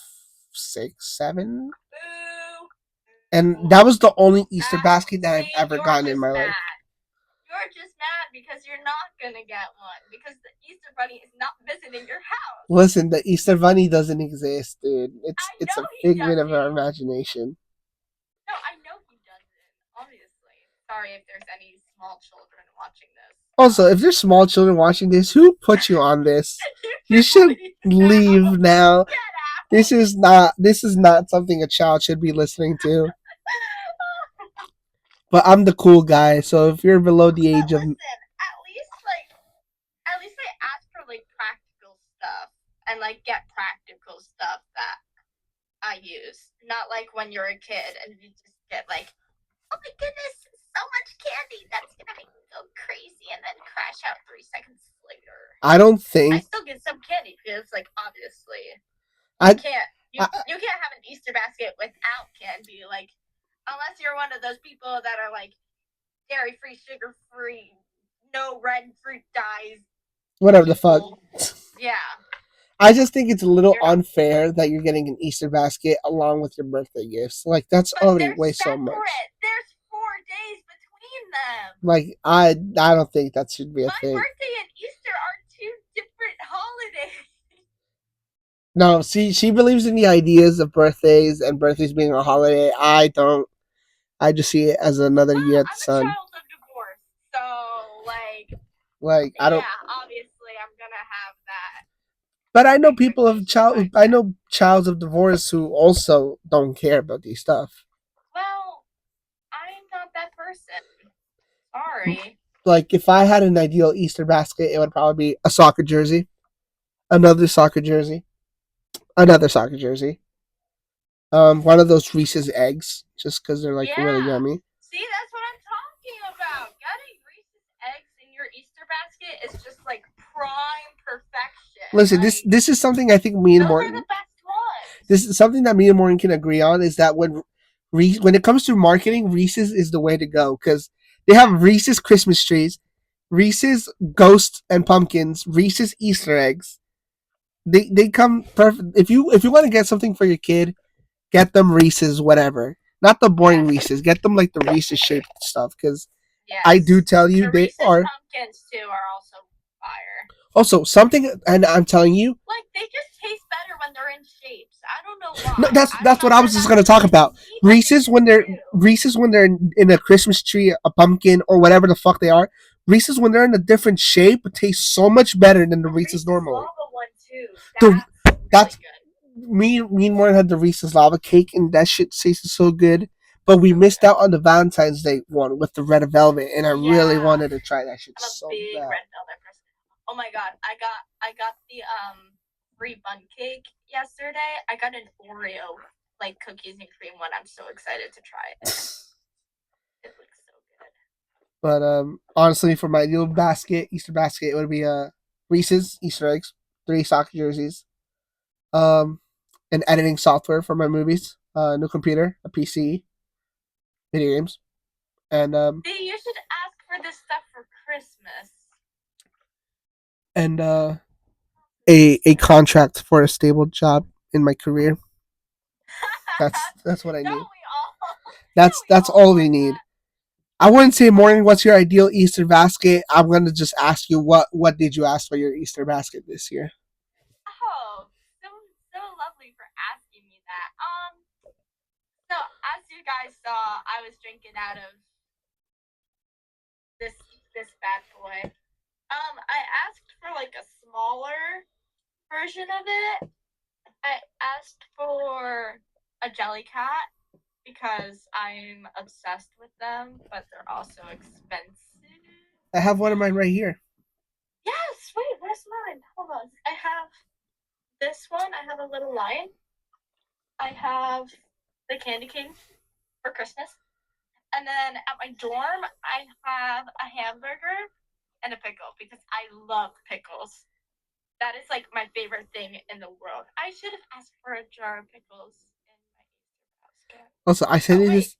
6, 7. Boo. And that was the only Easter basket that I've ever gotten in my life. You're just mad because you're not gonna get one because the Easter Bunny is not visiting your house. Listen, the Easter Bunny doesn't exist, dude. It's a figment of our imagination. No, I know he doesn't. Obviously. Sorry if there's any small children watching this. Also, if there's small children watching this, who put you on this? You should leave now. This is not something a child should be listening to. But I'm the cool guy, so if you're below the age of at least I ask for like practical stuff and like get practical stuff that I use. Not like when you're a kid and you just get like, oh my goodness, so much candy that's gonna make me go crazy and then crash out 3 seconds later. I don't think I still get some candy because like obviously you can't have an Easter basket without candy, like unless you're one of those people that are like dairy free, sugar free, no red fruit dyes. Whatever the fuck. Yeah. I just think it's a little unfair that you're getting an Easter basket along with your birthday gifts. Like that's already way so much. There's 4 days between them. Like I don't think that should be a thing. My birthday and Easter are 2 different holidays. No, see, she believes in the ideas of birthdays and birthdays being a holiday. I don't. I just see it as another year at the sun. I'm a child of divorce, so like I don't. Yeah, obviously I'm gonna have that. But I know people of I know childs of divorce who also don't care about these stuff. Well, I'm not that person. Sorry. Like if I had an ideal Easter basket, it would probably be a soccer jersey, another soccer jersey, another soccer jersey. One of those Reese's eggs, just because they're like really yummy. See, that's what I'm talking about. Getting Reese's eggs in your Easter basket is just like prime perfection. Listen, this is something I think me and Morgan. Those are the best ones. This is something that me and Morgan can agree on. Is that when it comes to marketing, Reese's is the way to go because they have Reese's Christmas trees, Reese's ghosts and pumpkins, Reese's Easter eggs. They come perfect. If you want to get something for your kid, get them Reese's whatever. Not the boring Reese's. Get them like the Reese's shaped stuff because I do tell you the they Reese's are. Pumpkins too are also fire. Also, something, and I'm telling you, like they just taste better when they're in shapes. I don't know why. No, that's what I was just gonna talk about. Reese's when they're in a Christmas tree, a pumpkin, or whatever the fuck they are. Reese's when they're in a different shape taste so much better than the Reese's normally. That's me and Warren had the Reese's lava cake, and that shit tasted so good. But we missed out on the Valentine's Day one with the red velvet, and I really wanted to try that shit so bad. Red velvet person. Oh my god, I got the free bun cake yesterday. I got an Oreo like cookies and cream one. I'm so excited to try it. It looks so good. But honestly, for my little Easter basket, it would be Reese's Easter eggs, 3 soccer jerseys, Um, an editing software for my movies, new computer, a PC, video games, and See, you should ask for this stuff for Christmas. and a contract for a stable job in my career. That's what I Don't need. we all? Don't we That's all all we want need. that? I wouldn't say, Morgan, what's your ideal Easter basket? I'm gonna just ask you what did you ask for your Easter basket this year? Oh, so lovely for asking me that. So as you guys saw, I was drinking out of this this bad boy. I asked for like a smaller version of it. I asked for a jelly cat because I'm obsessed with them, but they're also expensive. I have one of mine right here. Yes, wait, where's mine? Hold on. I have this one. I have a little lion. I have the candy cane for Christmas. And then at my dorm, I have a hamburger and a pickle because I love pickles. That is like my favorite thing in the world. I should have asked for a jar of pickles in my Easter basket. Also, I sent Oh you wait, this.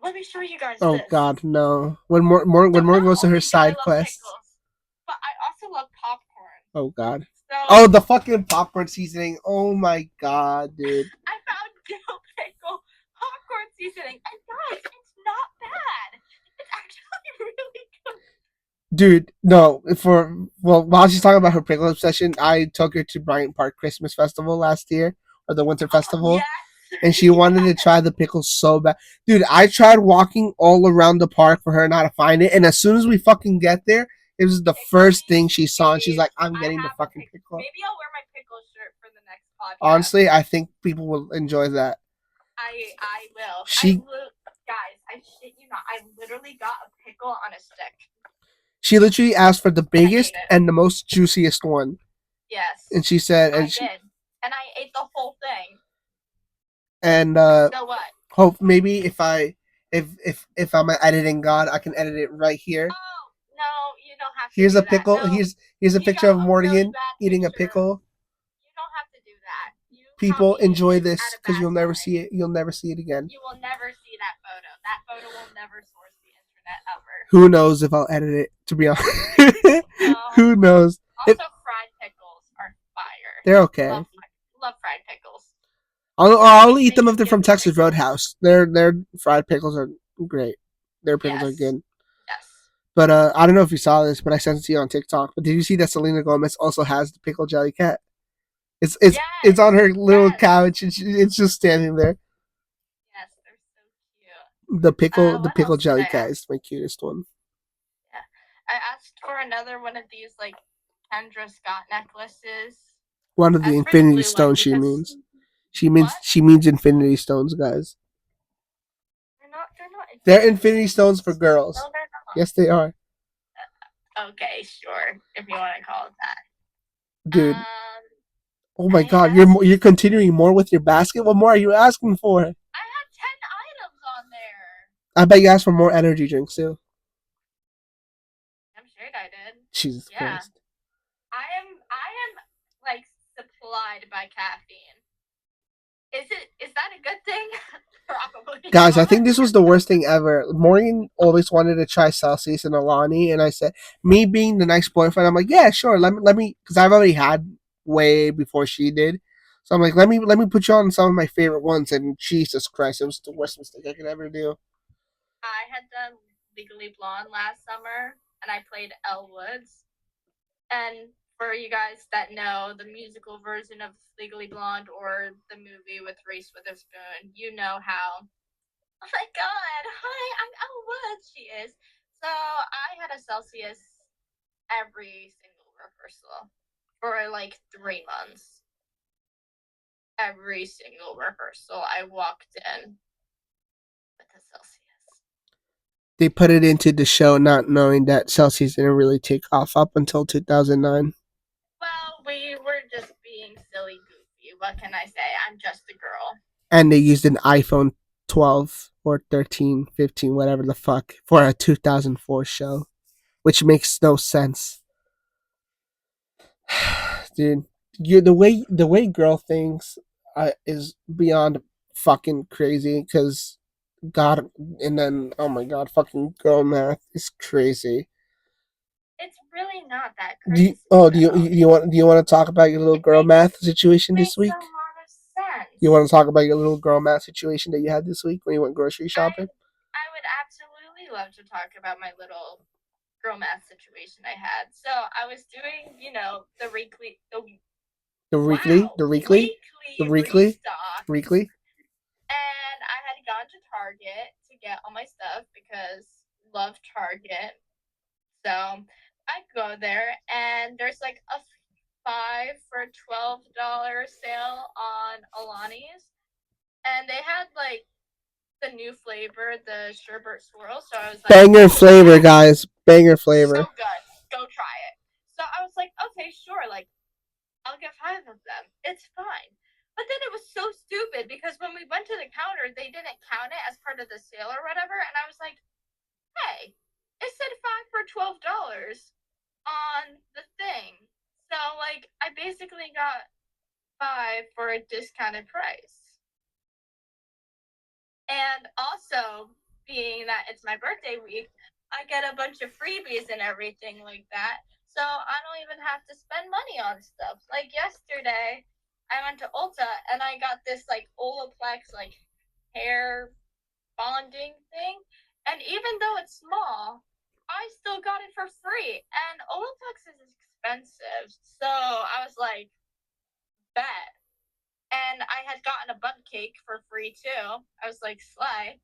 let me show you guys Oh this. God, no! So When more not goes to her only do I side love quest. pickles, but I also love popcorn. Oh God. Oh, So the fucking popcorn seasoning. Oh my God, dude. I found dill pickle popcorn seasoning, and guys, it's not bad. It's actually really good. Dude, no. While she's talking about her pickle obsession, I took her to Bryant Park Christmas Festival last year, or the Winter Festival, Yes, and she wanted to yes. try the pickles so bad. Dude, I tried walking all around the park for her not to find it, and as soon as we fucking get there, it was the first thing she saw, and she's like, "I'm I getting the have the fucking pickle. pickle." Maybe I'll wear my pickle shirt for the next podcast. Honestly, I think people will enjoy that. I will. She Guys, I shit you not. I literally got a pickle on a stick. she literally asked for the I ate biggest it. and the most juiciest one, Yes, and she said, I did, and I ate the whole thing. and So what? hope maybe if I'm an editing god, I can edit it right here. Oh no, you don't have to Here's do a that. pickle. No, Here's a he picture of got a really Morgan bad eating a picture. pickle. You don't have to do that. You caught People me enjoy at this a because bad you'll never time. see it. You'll never see it again. You will never see that photo. That photo will never source the internet ever. Who knows if I'll edit it? To be honest, No. who knows? Also, fried pickles are fire. They're okay. Love fried pickles. I'll eat them if they're from Thanksgiving Texas pickles. Roadhouse. Their fried pickles are great. Their pickles are Yes. good. Yes. But I don't know if you saw this, but I sent it to you on TikTok. But did you see that Selena Gomez also has the pickle jelly cat? Yes. It's on her little Yes. couch and it's just standing there. Yes, they're so cute. The What pickle else did jelly I cat ask? is my cutest one. Yeah. I asked for another one of these like Kendra Scott necklaces. One of the As for the Infinity blue one, Stones she because means. what? She means Infinity Stones, guys. They're not They're Infinity Stones for girls. No, they're not. Yes, they are. Okay, sure, if you want to call it that. Dude. Oh my I God, asked. you're continuing more with your basket. What more are you asking for? I had 10 items on there. I bet you asked for more energy drinks too. I'm sure I did. Jesus Christ. I am like supplied by caffeine. Is that a good thing? Probably. Guys, I not. think this was the worst thing ever. Morgan always wanted to try Celsius and Alani, and I said, me being the nice boyfriend, I'm like, yeah, sure, let me, because I've already had way before she did. So I'm like, let me put you on some of my favorite ones, and Jesus Christ, it was the worst mistake I could ever do. I had done Legally Blonde last summer, and I played Elle Woods. And for you guys that know the musical version of Legally Blonde or the movie with Reese Witherspoon, you know how, oh my God, hi, I'm Elle Woods, she is. So I had a Celsius every single rehearsal for like 3 months. Every single rehearsal, I walked in with a Celsius. They put it into the show not knowing that Celsius didn't really take off up until 2009. Well, we were just being silly goofy. What can I say? I'm just a girl. And they used an iPhone 12 or 13, 15, whatever the fuck, for a 2004 show, which makes no sense. Dude, You the way girl thinks is beyond fucking crazy. Because God, and then oh my God, fucking girl math is crazy. It's really not that Do you, crazy oh though. do you want to talk about your little It girl math situation this makes a week? lot of You sense. want to talk about your little girl math situation that you had this week when you went grocery shopping? I I would absolutely love to talk about my little girl math situation I had. So I was doing, The weekly, wow, the weekly, the weekly weekly, restock, weekly. and I had gone to Target to get all my stuff because love Target. So I go there and there's like a 5 for $12 sale on Alani's, and they had like the new flavor, the sherbet swirl. So I was like, Banger oh flavor, yeah, guys. Banger so flavor. good. Go try it. So I was like, okay, sure, like I'll get 5 of them. It's fine. But then it was so stupid because when we went to the counter, they didn't count it as part of the sale or whatever. And I was like, hey, it said 5 for $12 on the thing. So, like, I basically got 5 for a discounted price. And also, being that it's my birthday week, I get a bunch of freebies and everything like that. So I don't even have to spend money on stuff. Like yesterday, I went to Ulta and I got this like Olaplex like hair bonding thing. And even though it's small, I still got it for free. And Olaplex is expensive. So I was like, bet. And I had gotten a bundt cake for free too. I was like, slay.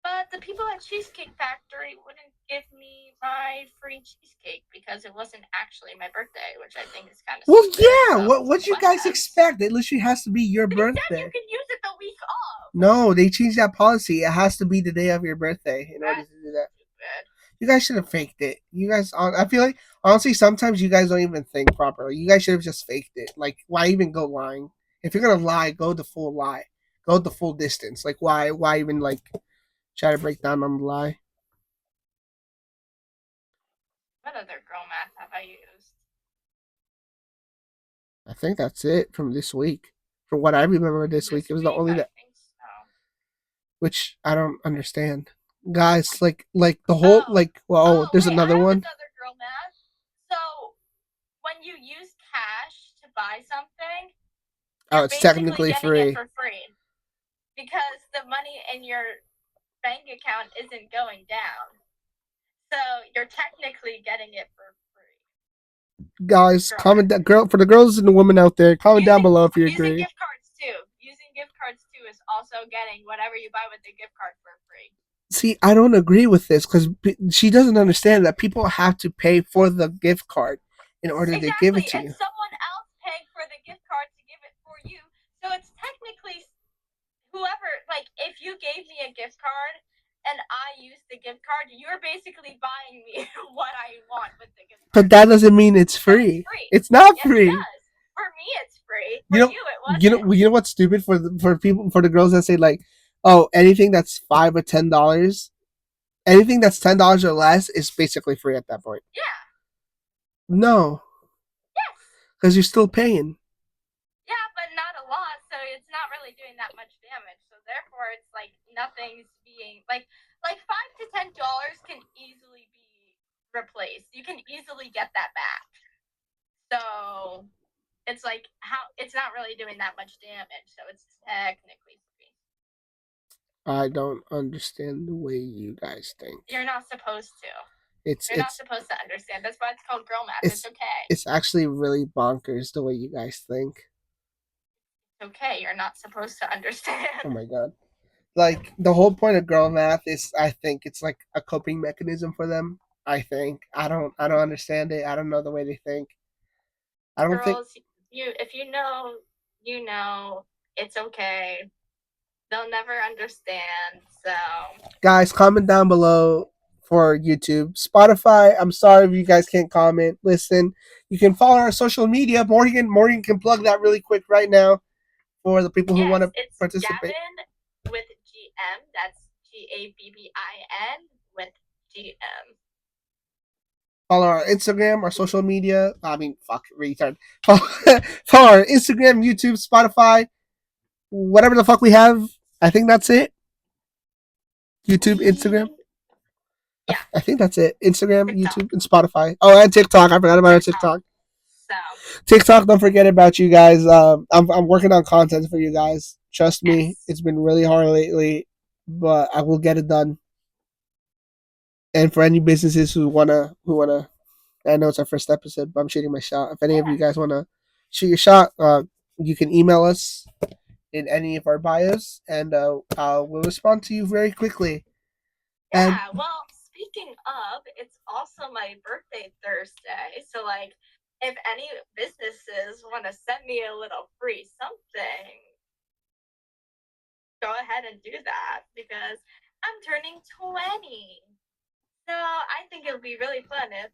But the people at Cheesecake Factory wouldn't give me my free cheesecake because it wasn't actually my birthday, which I think is kind of Well, stupid. yeah. So What you guys whatevs. expect? It literally has to be your They said you birthday. can use it the week off. No, they changed that policy. It has to be the day of your birthday in order That's to do that. stupid. You guys should have faked it. You guys, I feel like honestly, sometimes you guys don't even think properly. You guys should have just faked it. Like, why even go lying? If you're gonna lie, go the full lie. Go the full distance. Like, why even like try to break down on the lie? What other girl math have I used? I think that's it from this week. From what I remember From this week, this it was the week, only I that think so. which I don't understand. Guys, like the whole Oh, like well, oh, there's wait, I another have one. another girl math. So when you use cash to buy something, Oh, you're it's basically technically getting it free. for free because the money in your bank account isn't going down. So you're technically getting it for free. Guys, Sure. comment that girl for the girls and the women out there. Comment down Using below if you using agree. gift cards too. Using gift cards too is also getting whatever you buy with the gift card for free. See, I don't agree with this because she doesn't understand that people have to pay for the gift card in order to give it Exactly. to It's you. someone else paying for the gift card to give it for you. So it's technically whoever, like, if you gave me a gift card and I used the gift card, you're basically buying me what I want with the gift But card. that doesn't mean it's So it's free. free. It's not Yes, it free. does. For me, it's free. For You know, you, it wasn't. you know what's stupid for people for the girls that say like, oh, anything that's $5 or $10, anything that's $10 or less is basically free at that point. Yeah. No, Yes. because you're still paying. Yeah, but not a lot, so it's not really doing that much damage. So therefore, it's like nothing's being like $5 to $10 can easily be replaced. You can easily get that back. So it's like how it's not really doing that much damage, so it's technically free. I don't understand the way you guys think. You're not supposed to. It's You're not it's supposed to understand. That's why it's called girl math. It's it's okay. it's actually really bonkers the way you guys think. It's okay. You're not supposed to understand. Oh my god. Like the whole point of girl math is I think it's like a coping mechanism for them. I think. I don't understand it. I don't know the way they think. I don't think Girls, if you know, it's okay. They'll never understand. So guys comment down below for YouTube. Spotify, I'm sorry if you guys can't comment. Listen, you can follow our social media. Morgan can plug that really quick right now for the people who want yes, to it's participate. Gavin with GM. That's GABBIN with GM. Follow our Instagram, our social media. I mean, fuck, retard. Follow our Instagram, YouTube, Spotify, whatever the fuck we have. I think that's it. YouTube, Instagram. Yeah. I think that's it. Instagram, TikTok. YouTube, and Spotify. Oh, and TikTok. I forgot about our TikTok. So TikTok, don't forget about you guys. I'm working on content for you guys. Trust me, yes. it's been really hard lately, but I will get it done. And for any businesses who wanna, I know it's our first episode, but I'm shooting my shot. If any of you guys wanna shoot your shot, you can email us in any of our bios, and we'll respond to you very quickly. Yeah, well, speaking of, it's also my birthday Thursday, so like, if any businesses want to send me a little free something, go ahead and do that because I'm turning 20. So I think it would be really fun if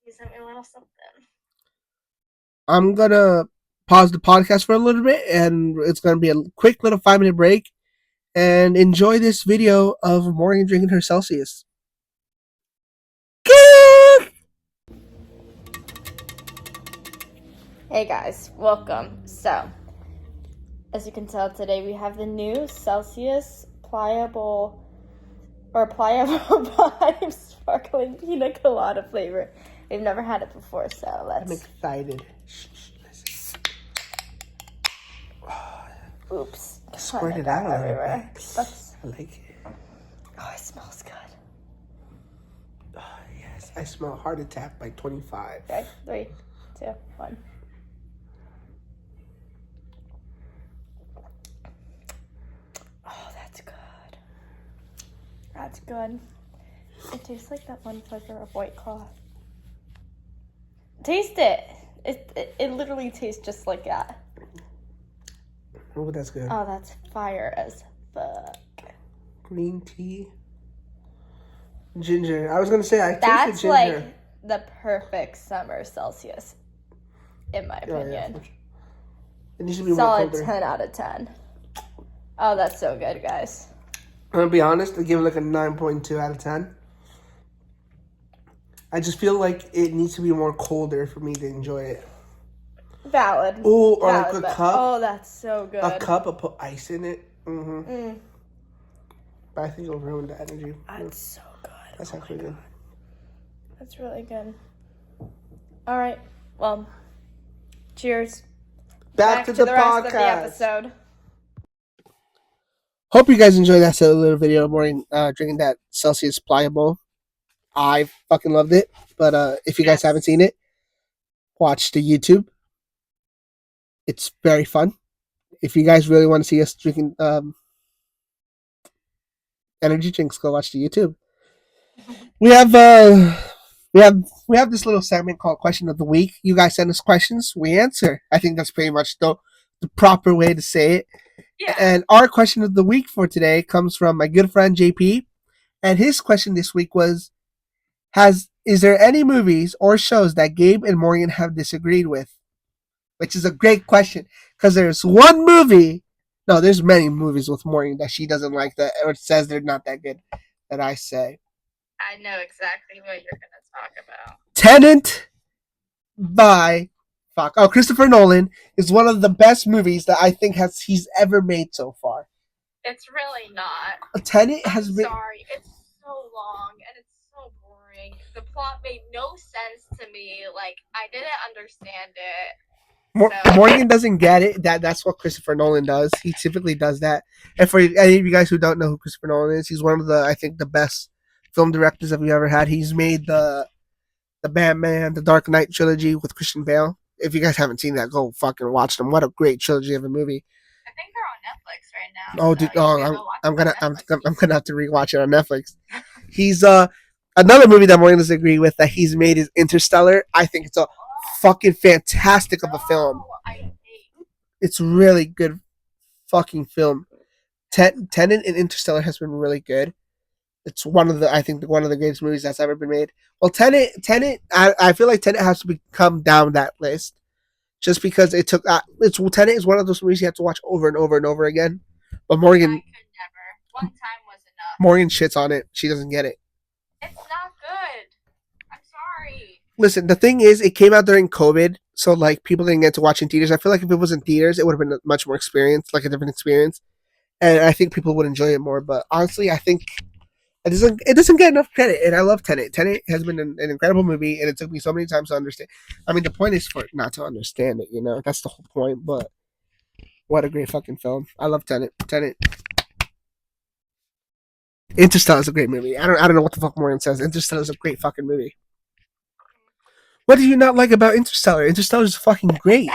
you sent me a little something. I'm gonna pause the podcast for a little bit, and it's gonna be a quick little 5-minute break. And enjoy this video of Morgan drinking her Celsius. Hey guys, welcome. So, as you can tell today, we have the new Celsius pliable vibe sparkling pina colada flavor. We've never had it before, so I'm let's. excited. Oops. Squirt it out everywhere. That's. I like it. Oh, it smells good. Oh, yes, I smell heart attack by 25. Okay, 3, 2, 1. Oh, that's good. That's good. It tastes like that one flavor of White Claw. Taste it. It literally tastes just like that. Oh, that's good. Oh, that's fire as fuck. Green tea. Ginger. I was going to say, I tasted That's ginger. like the perfect summer Celsius, in my opinion. Yeah. It needs to be Solid more colder. 10 out of 10. Oh, that's so good, guys. I'm going to be honest, I give it like a 9.2 out of 10. I just feel like it needs to be more colder for me to enjoy it. Valid. Oh, or Valid, like a but, cup. Oh, that's so good. A cup, I put ice in it. But I think it'll ruin the energy. That's so good. That's actually good. That's really good. All right. Well, cheers. Back to the rest podcast. of the episode. Hope you guys enjoyed that little video of Morgan drinking that Celsius Pliable. I fucking loved it. But if you guys haven't seen it, watch the YouTube. It's very fun. If you guys really want to see us drinking energy drinks, go watch the YouTube. We have this little segment called Question of the Week. You guys send us questions, we answer. I think that's pretty much the proper way to say it. Yeah. And our question of the week for today comes from my good friend JP. And his question this week was, is there any movies or shows that Gabe and Morgan have disagreed with? Which is a great question, because there's one movie. No, there's many movies with Morgan that she doesn't like, that or says they're not that good, that I say. I know exactly what you're going to talk about. Tenet by Christopher Nolan is one of the best movies that I think he's ever made so far. It's really not. Tenet has been. Sorry, it's so long and it's so boring. The plot made no sense to me. Like, I didn't understand it. Morgan doesn't get it. That's what Christopher Nolan does. He typically does that. And for any of you guys who don't know who Christopher Nolan is, he's one of I think the best film directors that we ever had. He's made the Batman, the Dark Knight trilogy with Christian Bale. If you guys haven't seen that, go fucking watch them. What a great trilogy of a movie. I think they're on Netflix right now. Oh, dude, I'm gonna have to rewatch it on Netflix. He's another movie that Morgan doesn't agree with that he's made is Interstellar. I think it's a fucking fantastic of a film. It's really good fucking film. Tenet and Interstellar has been really good. It's one of the greatest movies that's ever been made. Well, Tenet, I feel like Tenet has to come down that list, just because it took. Tenet is one of those movies you have to watch over and over and over again. But Morgan, I could never. One time was enough. Morgan shits on it. She doesn't get it. It's not good. I'm sorry. Listen, the thing is, it came out during COVID, so like people didn't get to watch in theaters. I feel like if it was in theaters, it would have been a much more experience, like a different experience, and I think people would enjoy it more. But honestly, I think it doesn't get enough credit, and I love Tenet. Tenet has been an incredible movie, and it took me so many times to understand. I mean, the point is for it not to understand it, that's the whole point. But what a great fucking film! I love Tenet. Tenet. Interstellar is a great movie. I don't know what the fuck Morgan says. Interstellar is a great fucking movie. What do you not like about Interstellar? Interstellar is fucking great. No,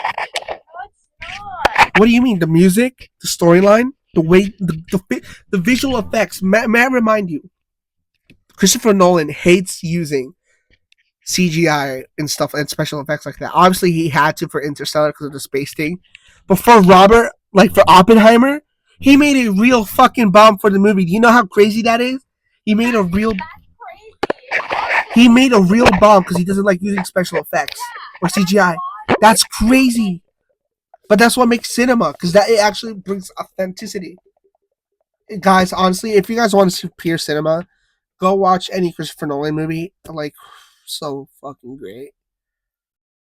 it's not. What do you mean? The music, the storyline, the way, the visual effects. May I remind you, Christopher Nolan hates using CGI and stuff and special effects like that. Obviously, he had to for Interstellar because of the space thing. But for Robert, like for Oppenheimer, he made a real fucking bomb for the movie. Do you know how crazy that is? He made a real. That's crazy. He made a real bomb because he doesn't like using special effects or CGI. That's crazy. But that's what makes cinema, because that it actually brings authenticity. Guys, honestly, if you guys want to see pure cinema, go watch any Christopher Nolan movie. Like, so fucking great.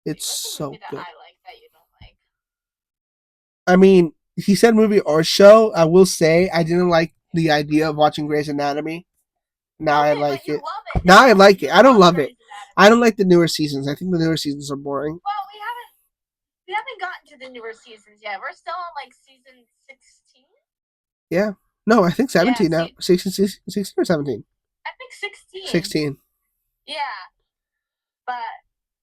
It's What's a so movie that good. I like that you don't like? I mean, he said movie or show. I will say I didn't like the idea of watching Grey's Anatomy. Now I Okay, like but you it. love it. Now I like You it. I don't love Grey's it. Anatomy. I don't like the newer seasons. I think the newer seasons are boring. Well, we haven't gotten to the newer seasons yet. We're still on like season 16. Yeah. No, I think 17 Yeah, now. 16 or 17? I think 16. 16. Yeah, but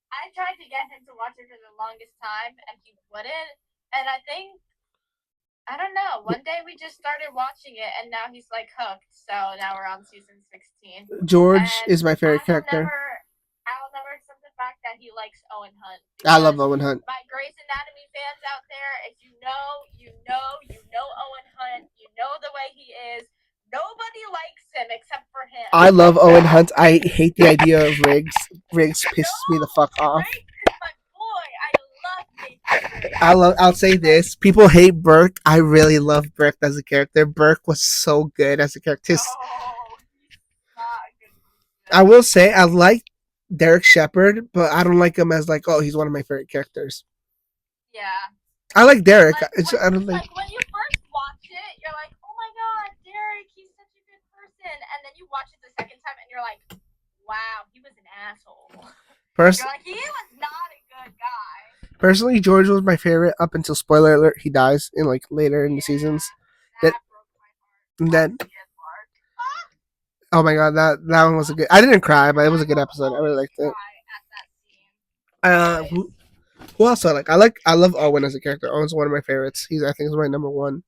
I tried to get him to watch it for the longest time, and he wouldn't. And I don't know. One day we just started watching it, and now he's like hooked. So now we're on season 16. George And is my favorite character. I'll never accept the fact that he likes Owen Hunt. I love because Owen Hunt. My Grey's Anatomy fans out there, if you know Owen Hunt. You know the way he is. Nobody likes him except for him. I love Owen Hunt. I hate the idea of Riggs. Riggs pisses me the fuck off. Riggs is my boy. I love Nathan. I'll say this. People hate Burke. I really love Burke as a character. Burke was so good as a character. No, he's not a good. I will say I like Derek Shepherd, but I don't like him as like, oh, he's one of my favorite characters. Yeah. I like Derek. Like, I don't think. like when you first watch it, you're like, oh my god, Derek, he's such a good person. And then you watch it the second time and you're like, wow, he was an asshole. You're like, he was not a good guy. Personally, George was my favorite up until spoiler alert, he dies in like later in the seasons. That broke my heart. And then oh my god, that one was a good. I didn't cry, but it was a good episode. I really liked it. Who else I like? I love Owen as a character. Owen's one of my favorites. I think he's my number one.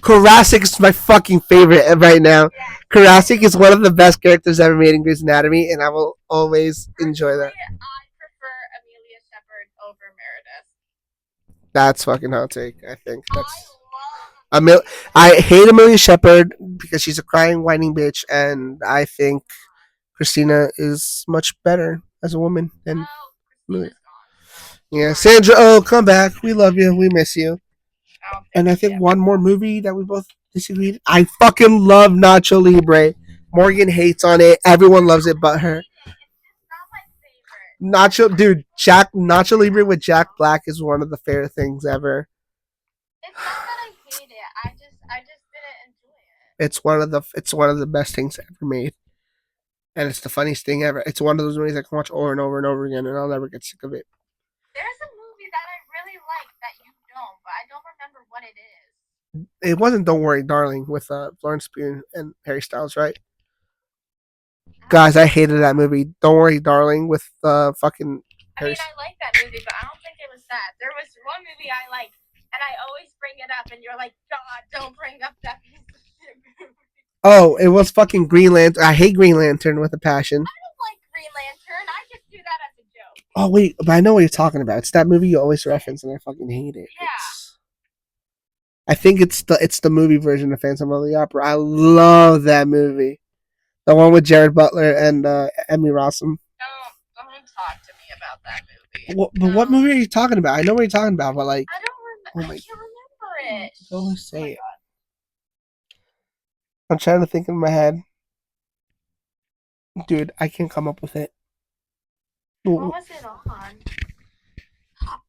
Karasik is my fucking favorite right now. Karasik is one of the best characters ever made in Grey's Anatomy, and I will always enjoy that. I prefer Amelia Shepherd over Meredith. That's fucking hot take. I think that's. I I hate Amelia Shepherd because she's a crying, whining bitch, and I think Christina is much better as a woman than Amelia. Yeah, Sandra, oh, come back. We love you. We miss you. And I think one more movie that we both disagreed. I fucking love Nacho Libre. Morgan hates on it. Everyone loves it but her. Nacho, dude, Nacho Libre with Jack Black is one of the favorite things ever. It's not that I hate it. I just didn't enjoy it. It's one of the best things ever made. And it's the funniest thing ever. It's one of those movies I can watch over and over and over again, and I'll never get sick of it. There's a movie that I really like that you don't, but I don't remember what it is. It wasn't Don't Worry, Darling with Florence Pugh and Harry Styles, right? Guys, I hated that movie. Don't Worry, Darling with fucking Harry. I like that movie, but I don't think it was that. There was one movie I like, and I always bring it up, and you're like, God, don't bring up that piece of shit movie. Oh, it was fucking Green Lantern. I hate Green Lantern with a passion. I don't like Green Lantern. I just do that as a joke. Oh wait, but I know what you're talking about. It's that movie you always reference, and I fucking hate it. Yeah. I think it's the movie version of Phantom of the Opera. I love that movie. The one with Jared Butler and Emmy Rossum. Don't talk to me about that movie. But what movie are you talking about? I know what you're talking about, but like, I don't remember. I can't remember it. Don't say it. I'm trying to think in my head. Dude, I can't come up with it. What was it on?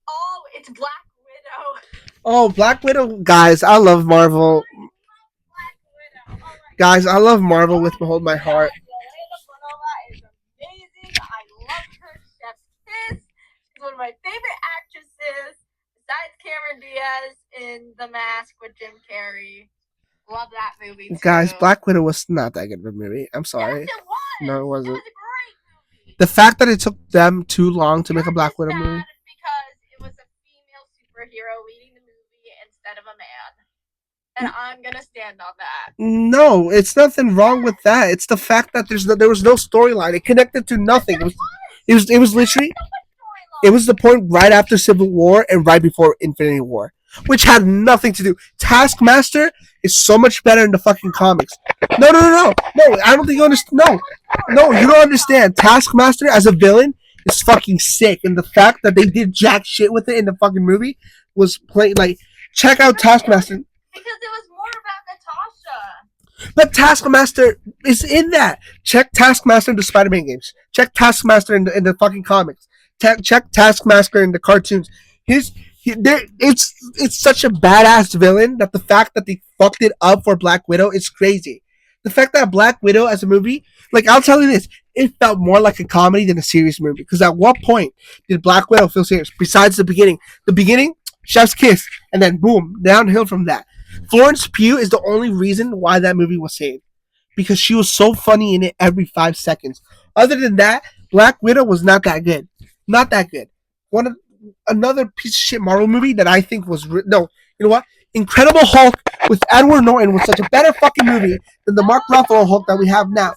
Oh, it's Black Widow. Oh, Black Widow, guys! I love Marvel. Black Widow. Oh my Guys, I love Marvel with behold my heart. Yelena Bonova is amazing. I love her. Chef's Kiss. She's one of my favorite actresses. Besides Cameron Diaz in The Mask with Jim Carrey. Love that movie too. Guys, Black Widow was not that good of a movie. I'm Yes, sorry. it was. No, it wasn't. It was a great movie. The fact that it took them too long to make a You're Black just Widow movie. mad because it was a female superhero leading the movie instead of a man. And I'm gonna stand on that. No, it's nothing wrong with that. It's the fact that there was no storyline. It connected to nothing. It was literally it was the point right after Civil War and right before Infinity War, which had nothing to do. Taskmaster is so much better in the fucking comics. No. I don't think you understand. No, you don't understand. Taskmaster as a villain is fucking sick, and the fact that they did jack shit with it in the fucking movie was like check out Taskmaster. Because it was more about Natasha. But Taskmaster is in that. Check Taskmaster in the Spider-Man games. Check Taskmaster in the fucking comics. Check Taskmaster in the cartoons. It's such a badass villain that the fact that they fucked it up for Black Widow is crazy. The fact that Black Widow as a movie, like I'll tell you this, it felt more like a comedy than a serious movie. Because at what point did Black Widow feel serious? Besides the beginning. The beginning, chef's kiss, and then boom, downhill from that. Florence Pugh is the only reason why that movie was saved. Because she was so funny in it every 5 seconds. Other than that, Black Widow was not that good. Not that good. Another piece of shit Marvel movie that I think was no. You know what? Incredible Hulk with Edward Norton was such a better fucking movie than the Mark Ruffalo Hulk that we have now.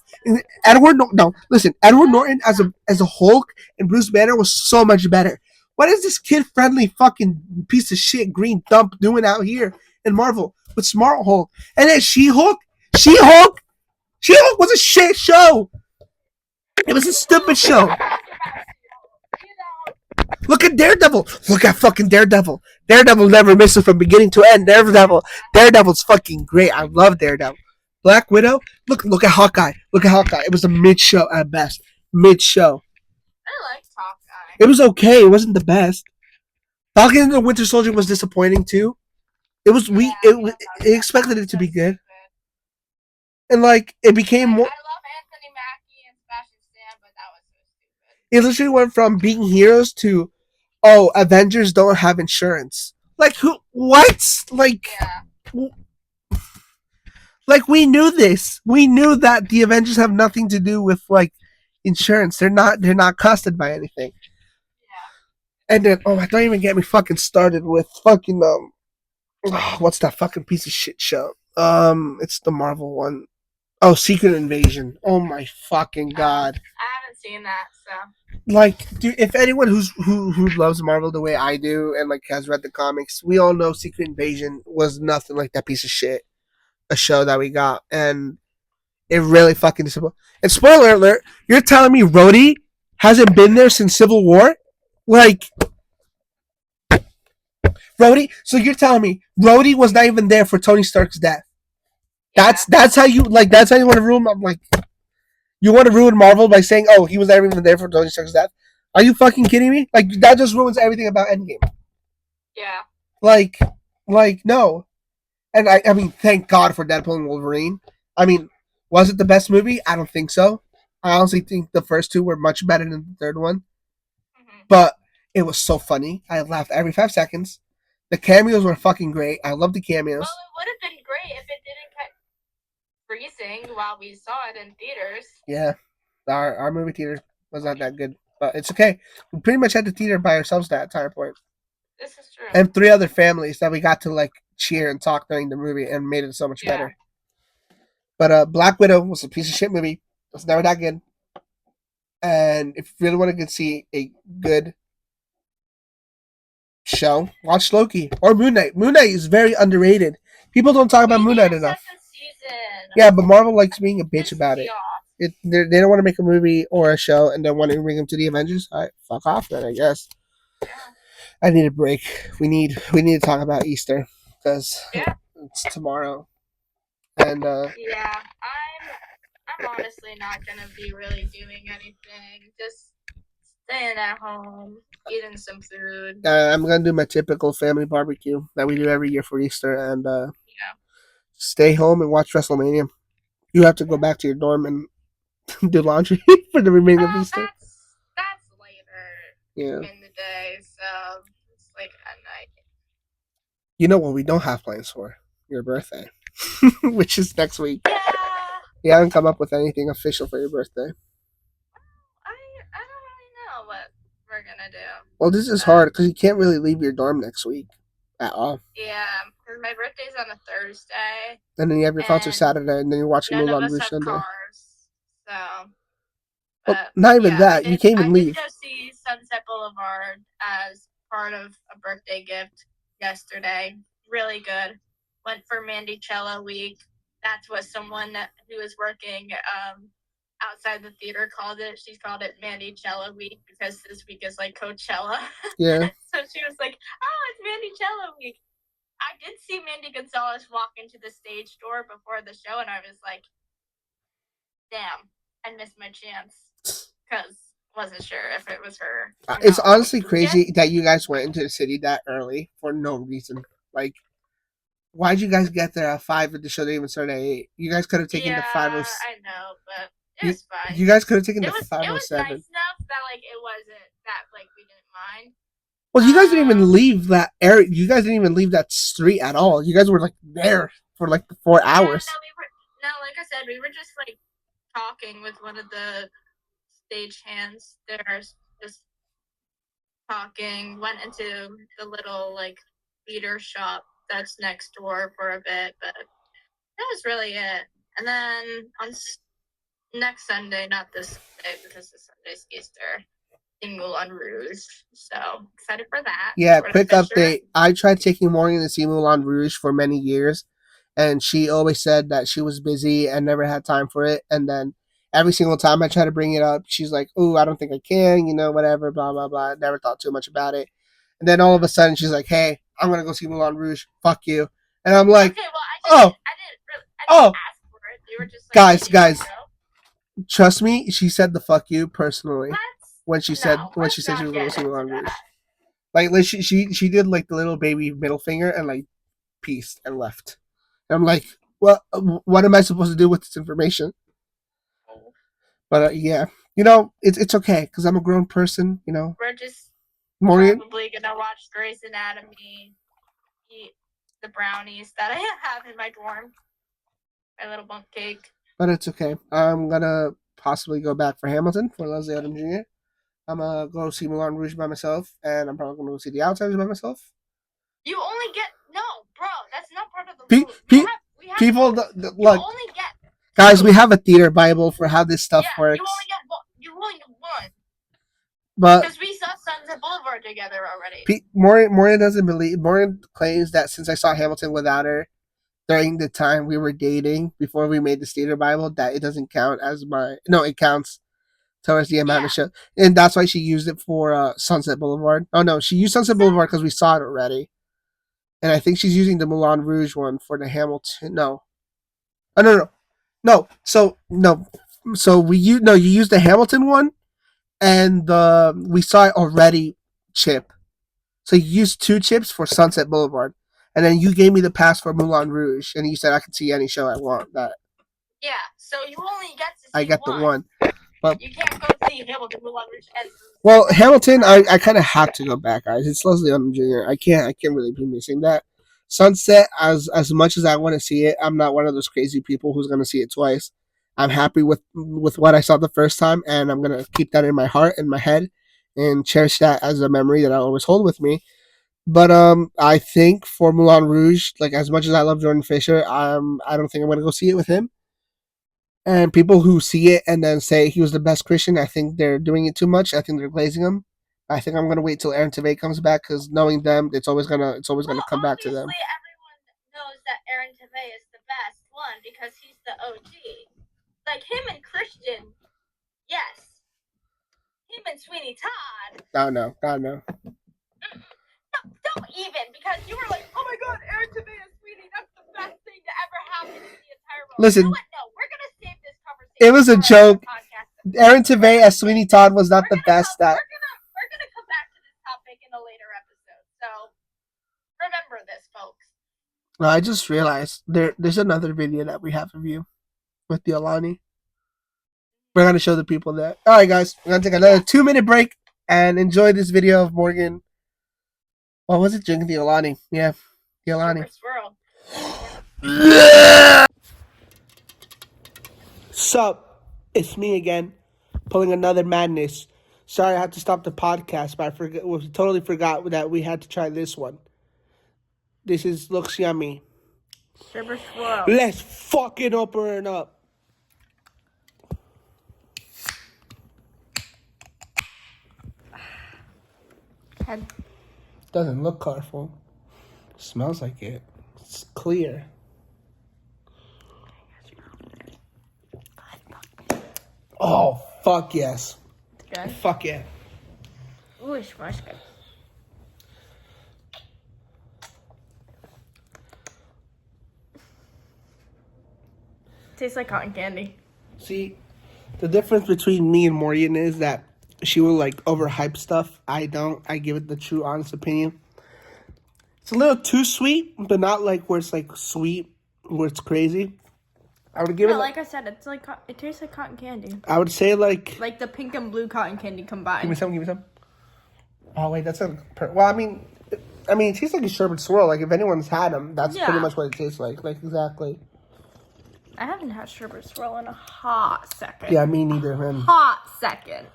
Edward Norton as a Hulk and Bruce Banner was so much better. What is this kid friendly fucking piece of shit green dump doing out here in Marvel with Smart Hulk? And then She-Hulk was a shit show. It was a stupid show. Look at Daredevil. Look at fucking Daredevil. Daredevil never misses from beginning to end. Daredevil's fucking great. I love Daredevil. Black Widow. Look at Hawkeye. It was a mid show at best. Mid show. I liked Hawkeye. It was okay. It wasn't the best. Falcon and the Winter Soldier was disappointing too. It was it expected it to be good. And like it became more. I love Anthony Mackie and Sebastian Stan, but that was so stupid. It literally went from being heroes to, Avengers don't have insurance. Like who? What? Like, like we knew this. We knew that the Avengers have nothing to do with like insurance. They're not costed by anything. Yeah. And then don't even get me fucking started with fucking what's that fucking piece of shit show? It's the Marvel one. Oh, Secret Invasion. Oh my fucking god. I haven't seen that, so. Like, dude, if anyone who loves Marvel the way I do and like has read the comics, we all know Secret Invasion was nothing like that piece of shit, a show that we got, and it really fucking disappointed. And spoiler alert, you're telling me Rhodey hasn't been there since Civil War? Like, Rhodey? So you're telling me Rhodey was not even there for Tony Stark's death? That's how you want to ruin. I'm like, you want to ruin Marvel by saying, "Oh, he was never even there for Tony Stark's death"? Are you fucking kidding me? Like that just ruins everything about Endgame. Yeah. Like no. And I mean, thank God for Deadpool and Wolverine. I mean, was it the best movie? I don't think so. I honestly think the first two were much better than the third one. Mm-hmm. But it was so funny. I laughed every 5 seconds. The cameos were fucking great. I love the cameos. Well, it would have been great if it didn't get freezing while we saw it in theaters. Yeah, our movie theater was not that good, but it's okay. We pretty much had the theater by ourselves that entire point. This is true. And 3 other families that we got to like cheer and talk during the movie and made it so much better. But Black Widow was a piece of shit movie. It was never that good. And if you really want to see a good show, watch Loki or Moon Knight. Moon Knight is very underrated. People don't talk about Moon Knight enough. Yeah, but Marvel likes being a bitch about it. They don't want to make a movie or a show and then want to bring them to the Avengers. All right, fuck off then, I guess. I need a break. We need to talk about Easter because it's tomorrow. And yeah, I'm honestly not gonna be really doing anything. Just staying at home, eating some food. I'm gonna do my typical family barbecue that we do every year for Easter, and stay home and watch WrestleMania. You have to go back to your dorm and do laundry for the remaining of Easter. That's later Yeah. in the day, so it's like at night. You know what we don't have plans for? Your birthday, which is next week. Yeah. You haven't come up with anything official for your birthday. I don't really know what we're gonna do. Well, this is hard because you can't really leave your dorm next week at all. Yeah, because my birthday's on a Thursday. And then you have your concert Saturday, and then you're watching None of Moulin us Rouge have Sunday. cars, so. Well, not even that. You can't even leave. I did go see Sunset Boulevard as part of a birthday gift yesterday. Really good. Went for Mandicello week. That's what someone who was working outside the theater called it. She called it Mandicello week because this week is like Coachella. Yeah. So she was like, "Oh, it's Mandicello week." I did see Mandy Gonzalez walk into the stage door before the show, and I was like, "Damn, I missed my chance." Because wasn't sure if it was her. It's honestly crazy that you guys went into the city that early for no reason. Like, why'd you guys get there at 5 if the show didn't even start at 8? You guys could have taken the 5:07. I know, but it was fine. You guys could have taken the 5:07. It was nice enough that like it wasn't that like we didn't mind. Well, you guys didn't even leave that area. You guys didn't even leave that street at all. You guys were like there for like 4 hours. No, like I said, we were just like talking with one of the stage hands there, just talking. Went into the little like theater shop that's next door for a bit, but that was really it. And then on next Sunday, not this Sunday because this Sunday's Easter, Moulin Rouge. So excited for that. Yeah, quick update. I tried taking Morgan to see Moulin Rouge for many years, and she always said that she was busy and never had time for it. And then every single time I try to bring it up, she's like, "Ooh, I don't think I can," whatever, blah, blah, blah. Never thought too much about it. And then all of a sudden, she's like, "Hey, I'm going to go see Moulin Rouge. Fuck you." And I'm like, okay, well, I didn't ask for it. They were just like, guys, trust me, she said the fuck you personally. When she said she was going to see Moulin Rouge. Like she did like the little baby middle finger and like peace and left. And I'm like, well, what am I supposed to do with this information? But yeah, it's okay because I'm a grown person. We're just Morgan, probably gonna watch Grey's Anatomy, eat the brownies that I have in my dorm, my little bunk cake. But it's okay. I'm gonna possibly go back for Hamilton for Leslie Odom Jr. I'm gonna go see Moulin Rouge by myself, and I'm probably gonna go see The Outsiders by myself. You only get bro. That's not part of the rule. We have people look. Only get guys. We have a theater bible for how this stuff works. You only get one. But because we saw Sunset Boulevard together already. Morgan doesn't believe. Morgan claims that since I saw Hamilton without her during the time we were dating before we made this theater bible, that it doesn't count as it counts towards the amount of show, and that's why she used it for Sunset Boulevard. Oh no, she used Sunset Boulevard because we saw it already, and I think she's using the Moulin Rouge one for the Hamilton. No, oh no. So you used the Hamilton one, and we saw it already chip. So you used 2 chips for Sunset Boulevard, and then you gave me the pass for Moulin Rouge, and you said I can see any show I want. That. Yeah, so you only get to see I get one. The one. But you can't go see Hamilton. Well, Hamilton, I kind of have to go back, guys. It's Leslie Odom Jr. I can't really be missing that. Sunset, as much as I want to see it, I'm not one of those crazy people who's going to see it twice. I'm happy with what I saw the first time, and I'm going to keep that in my heart and my head, and cherish that as a memory that I always hold with me. But I think for Moulin Rouge, like as much as I love Jordan Fisher, I don't think I'm going to go see it with him. And people who see it and then say he was the best Christian, I think they're doing it too much. I think they're glazing him. I think I'm gonna wait till Aaron Tveit comes back because knowing them, it's always gonna come back to them. Everyone knows that Aaron Tveit is the best one because he's the OG. Like him and Christian, yes. Him and Sweeney Todd. No. No, don't even because you were like, oh my god, Aaron Tveit and Sweeney, that's the best thing to ever happen in the entire world. Listen. No, we're gonna save this conversation It was a joke. Podcast. Aaron Tveit as Sweeney Todd was not the best at. We're gonna come back to this topic in a later episode. So remember this, folks. No, I just realized there's another video that we have of you with the Alani. We're gonna show the people that. All right, guys, we're gonna take another 2-minute break and enjoy this video of Morgan. What was it? Drinking the Alani. Yeah, the Alani. Sup? It's me again, pulling another madness. Sorry, I had to stop the podcast, but we totally forgot that we had to try this one. This looks yummy. Super swirl. Let's fucking open it up. Doesn't look colorful. Smells like it. It's clear. Oh, fuck yes. Good. Fuck yeah. Ooh, it smells good. Tastes like cotton candy. See, the difference between me and Morgan is that she will like overhype stuff. I don't. I give it the true, honest opinion. It's a little too sweet, but not like where it's like sweet, where it's crazy. I would give it. Like I said, it's like it tastes like cotton candy. I would say like the pink and blue cotton candy combined. Give me some. Give me some. Oh wait, that's a. Well, I mean, it tastes like a sherbet swirl. Like if anyone's had them, that's pretty much what it tastes like. Like exactly. I haven't had sherbet swirl in a hot second. Yeah, me neither, man. Hot second.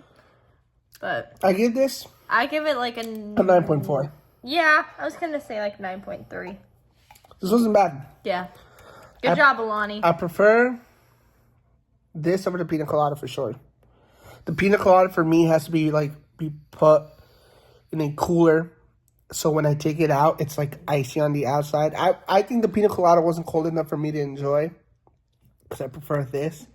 But I give this. I give it like a 9.4. Yeah, I was gonna say like 9.3. This wasn't bad. Yeah. Good job, Alani. I prefer this over the pina colada for sure. The pina colada for me has to be put in a cooler, so when I take it out, it's like icy on the outside. I think the pina colada wasn't cold enough for me to enjoy, because I prefer this.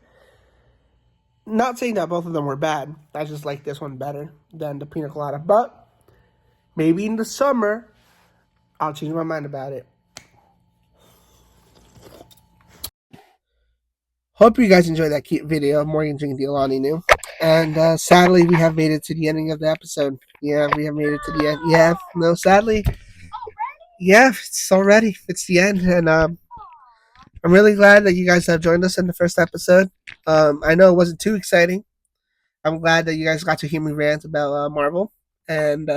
Not saying that both of them were bad. I just like this one better than the pina colada. But maybe in the summer, I'll change my mind about it. Hope you guys enjoyed that cute video of Morgan drinking the Alani New. And sadly, we have made it to the ending of the episode. Yeah, we have made it to the end. Yeah, no, sadly. Yeah, it's already. It's the end. And I'm really glad that you guys have joined us in the first episode. I know it wasn't too exciting. I'm glad that you guys got to hear me rant about Marvel. And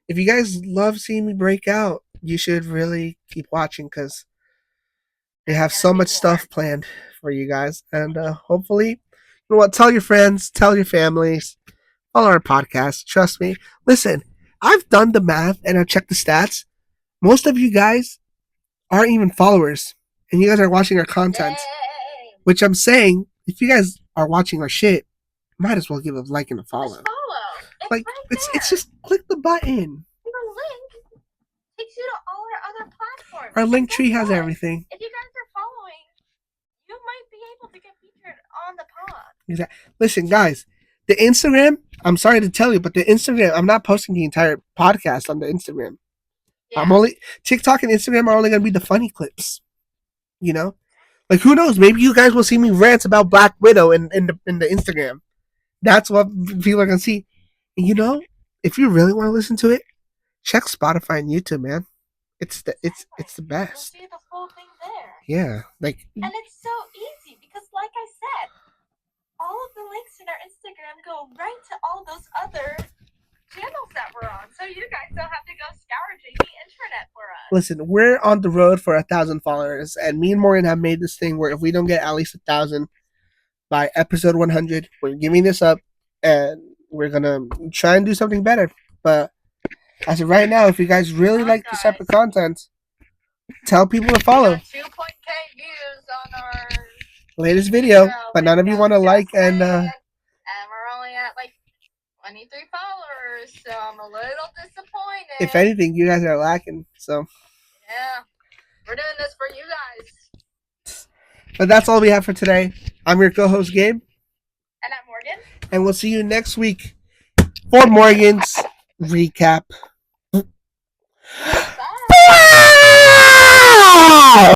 if you guys love seeing me break out, you should really keep watching, because we have so much stuff planned for you guys. And hopefully, you know what, tell your friends, tell your families, follow our podcast. Trust me. Listen, I've done the math and I've checked the stats. Most of you guys aren't even followers, and you guys are watching our content. Yay. Which I'm saying, if you guys are watching our shit, might as well give a like and a follow. Just follow. Like right it's just click the button. The link takes you to all our other platforms. Our link tree has everything. If you guys are following, you might be able to get featured on the pod. Exactly. Listen, guys, the Instagram, I'm sorry to tell you, but the Instagram, I'm not posting the entire podcast on the Instagram. Yeah. I'm only TikTok and Instagram are only gonna be the funny clips. You know? Like who knows? Maybe you guys will see me rant about Black Widow in the Instagram. That's what people are gonna see. And you know, if you really want to listen to it, check Spotify and YouTube, man. It's the best. You'll see the full thing there. Yeah, like. And it's so easy because, like I said, all of the links in our Instagram go right to all those other channels that we're on, so you guys don't have to go scourging the internet for us. Listen, we're on the road for 1,000 followers, and me and Morgan have made this thing where if we don't get at least 1,000 by episode 100, we're giving this up, and we're gonna try and do something better. But as of right now, if you guys really like this type of content, tell people to follow. 2.k views on our latest video, but none of you want to like and we're only at like 23 followers, so I'm a little disappointed. If anything, you guys are lacking. So yeah, we're doing this for you guys. But that's all we have for today. I'm your co-host Gabe, and I'm Morgan, and we'll see you next week for Morgan's recap. Bye.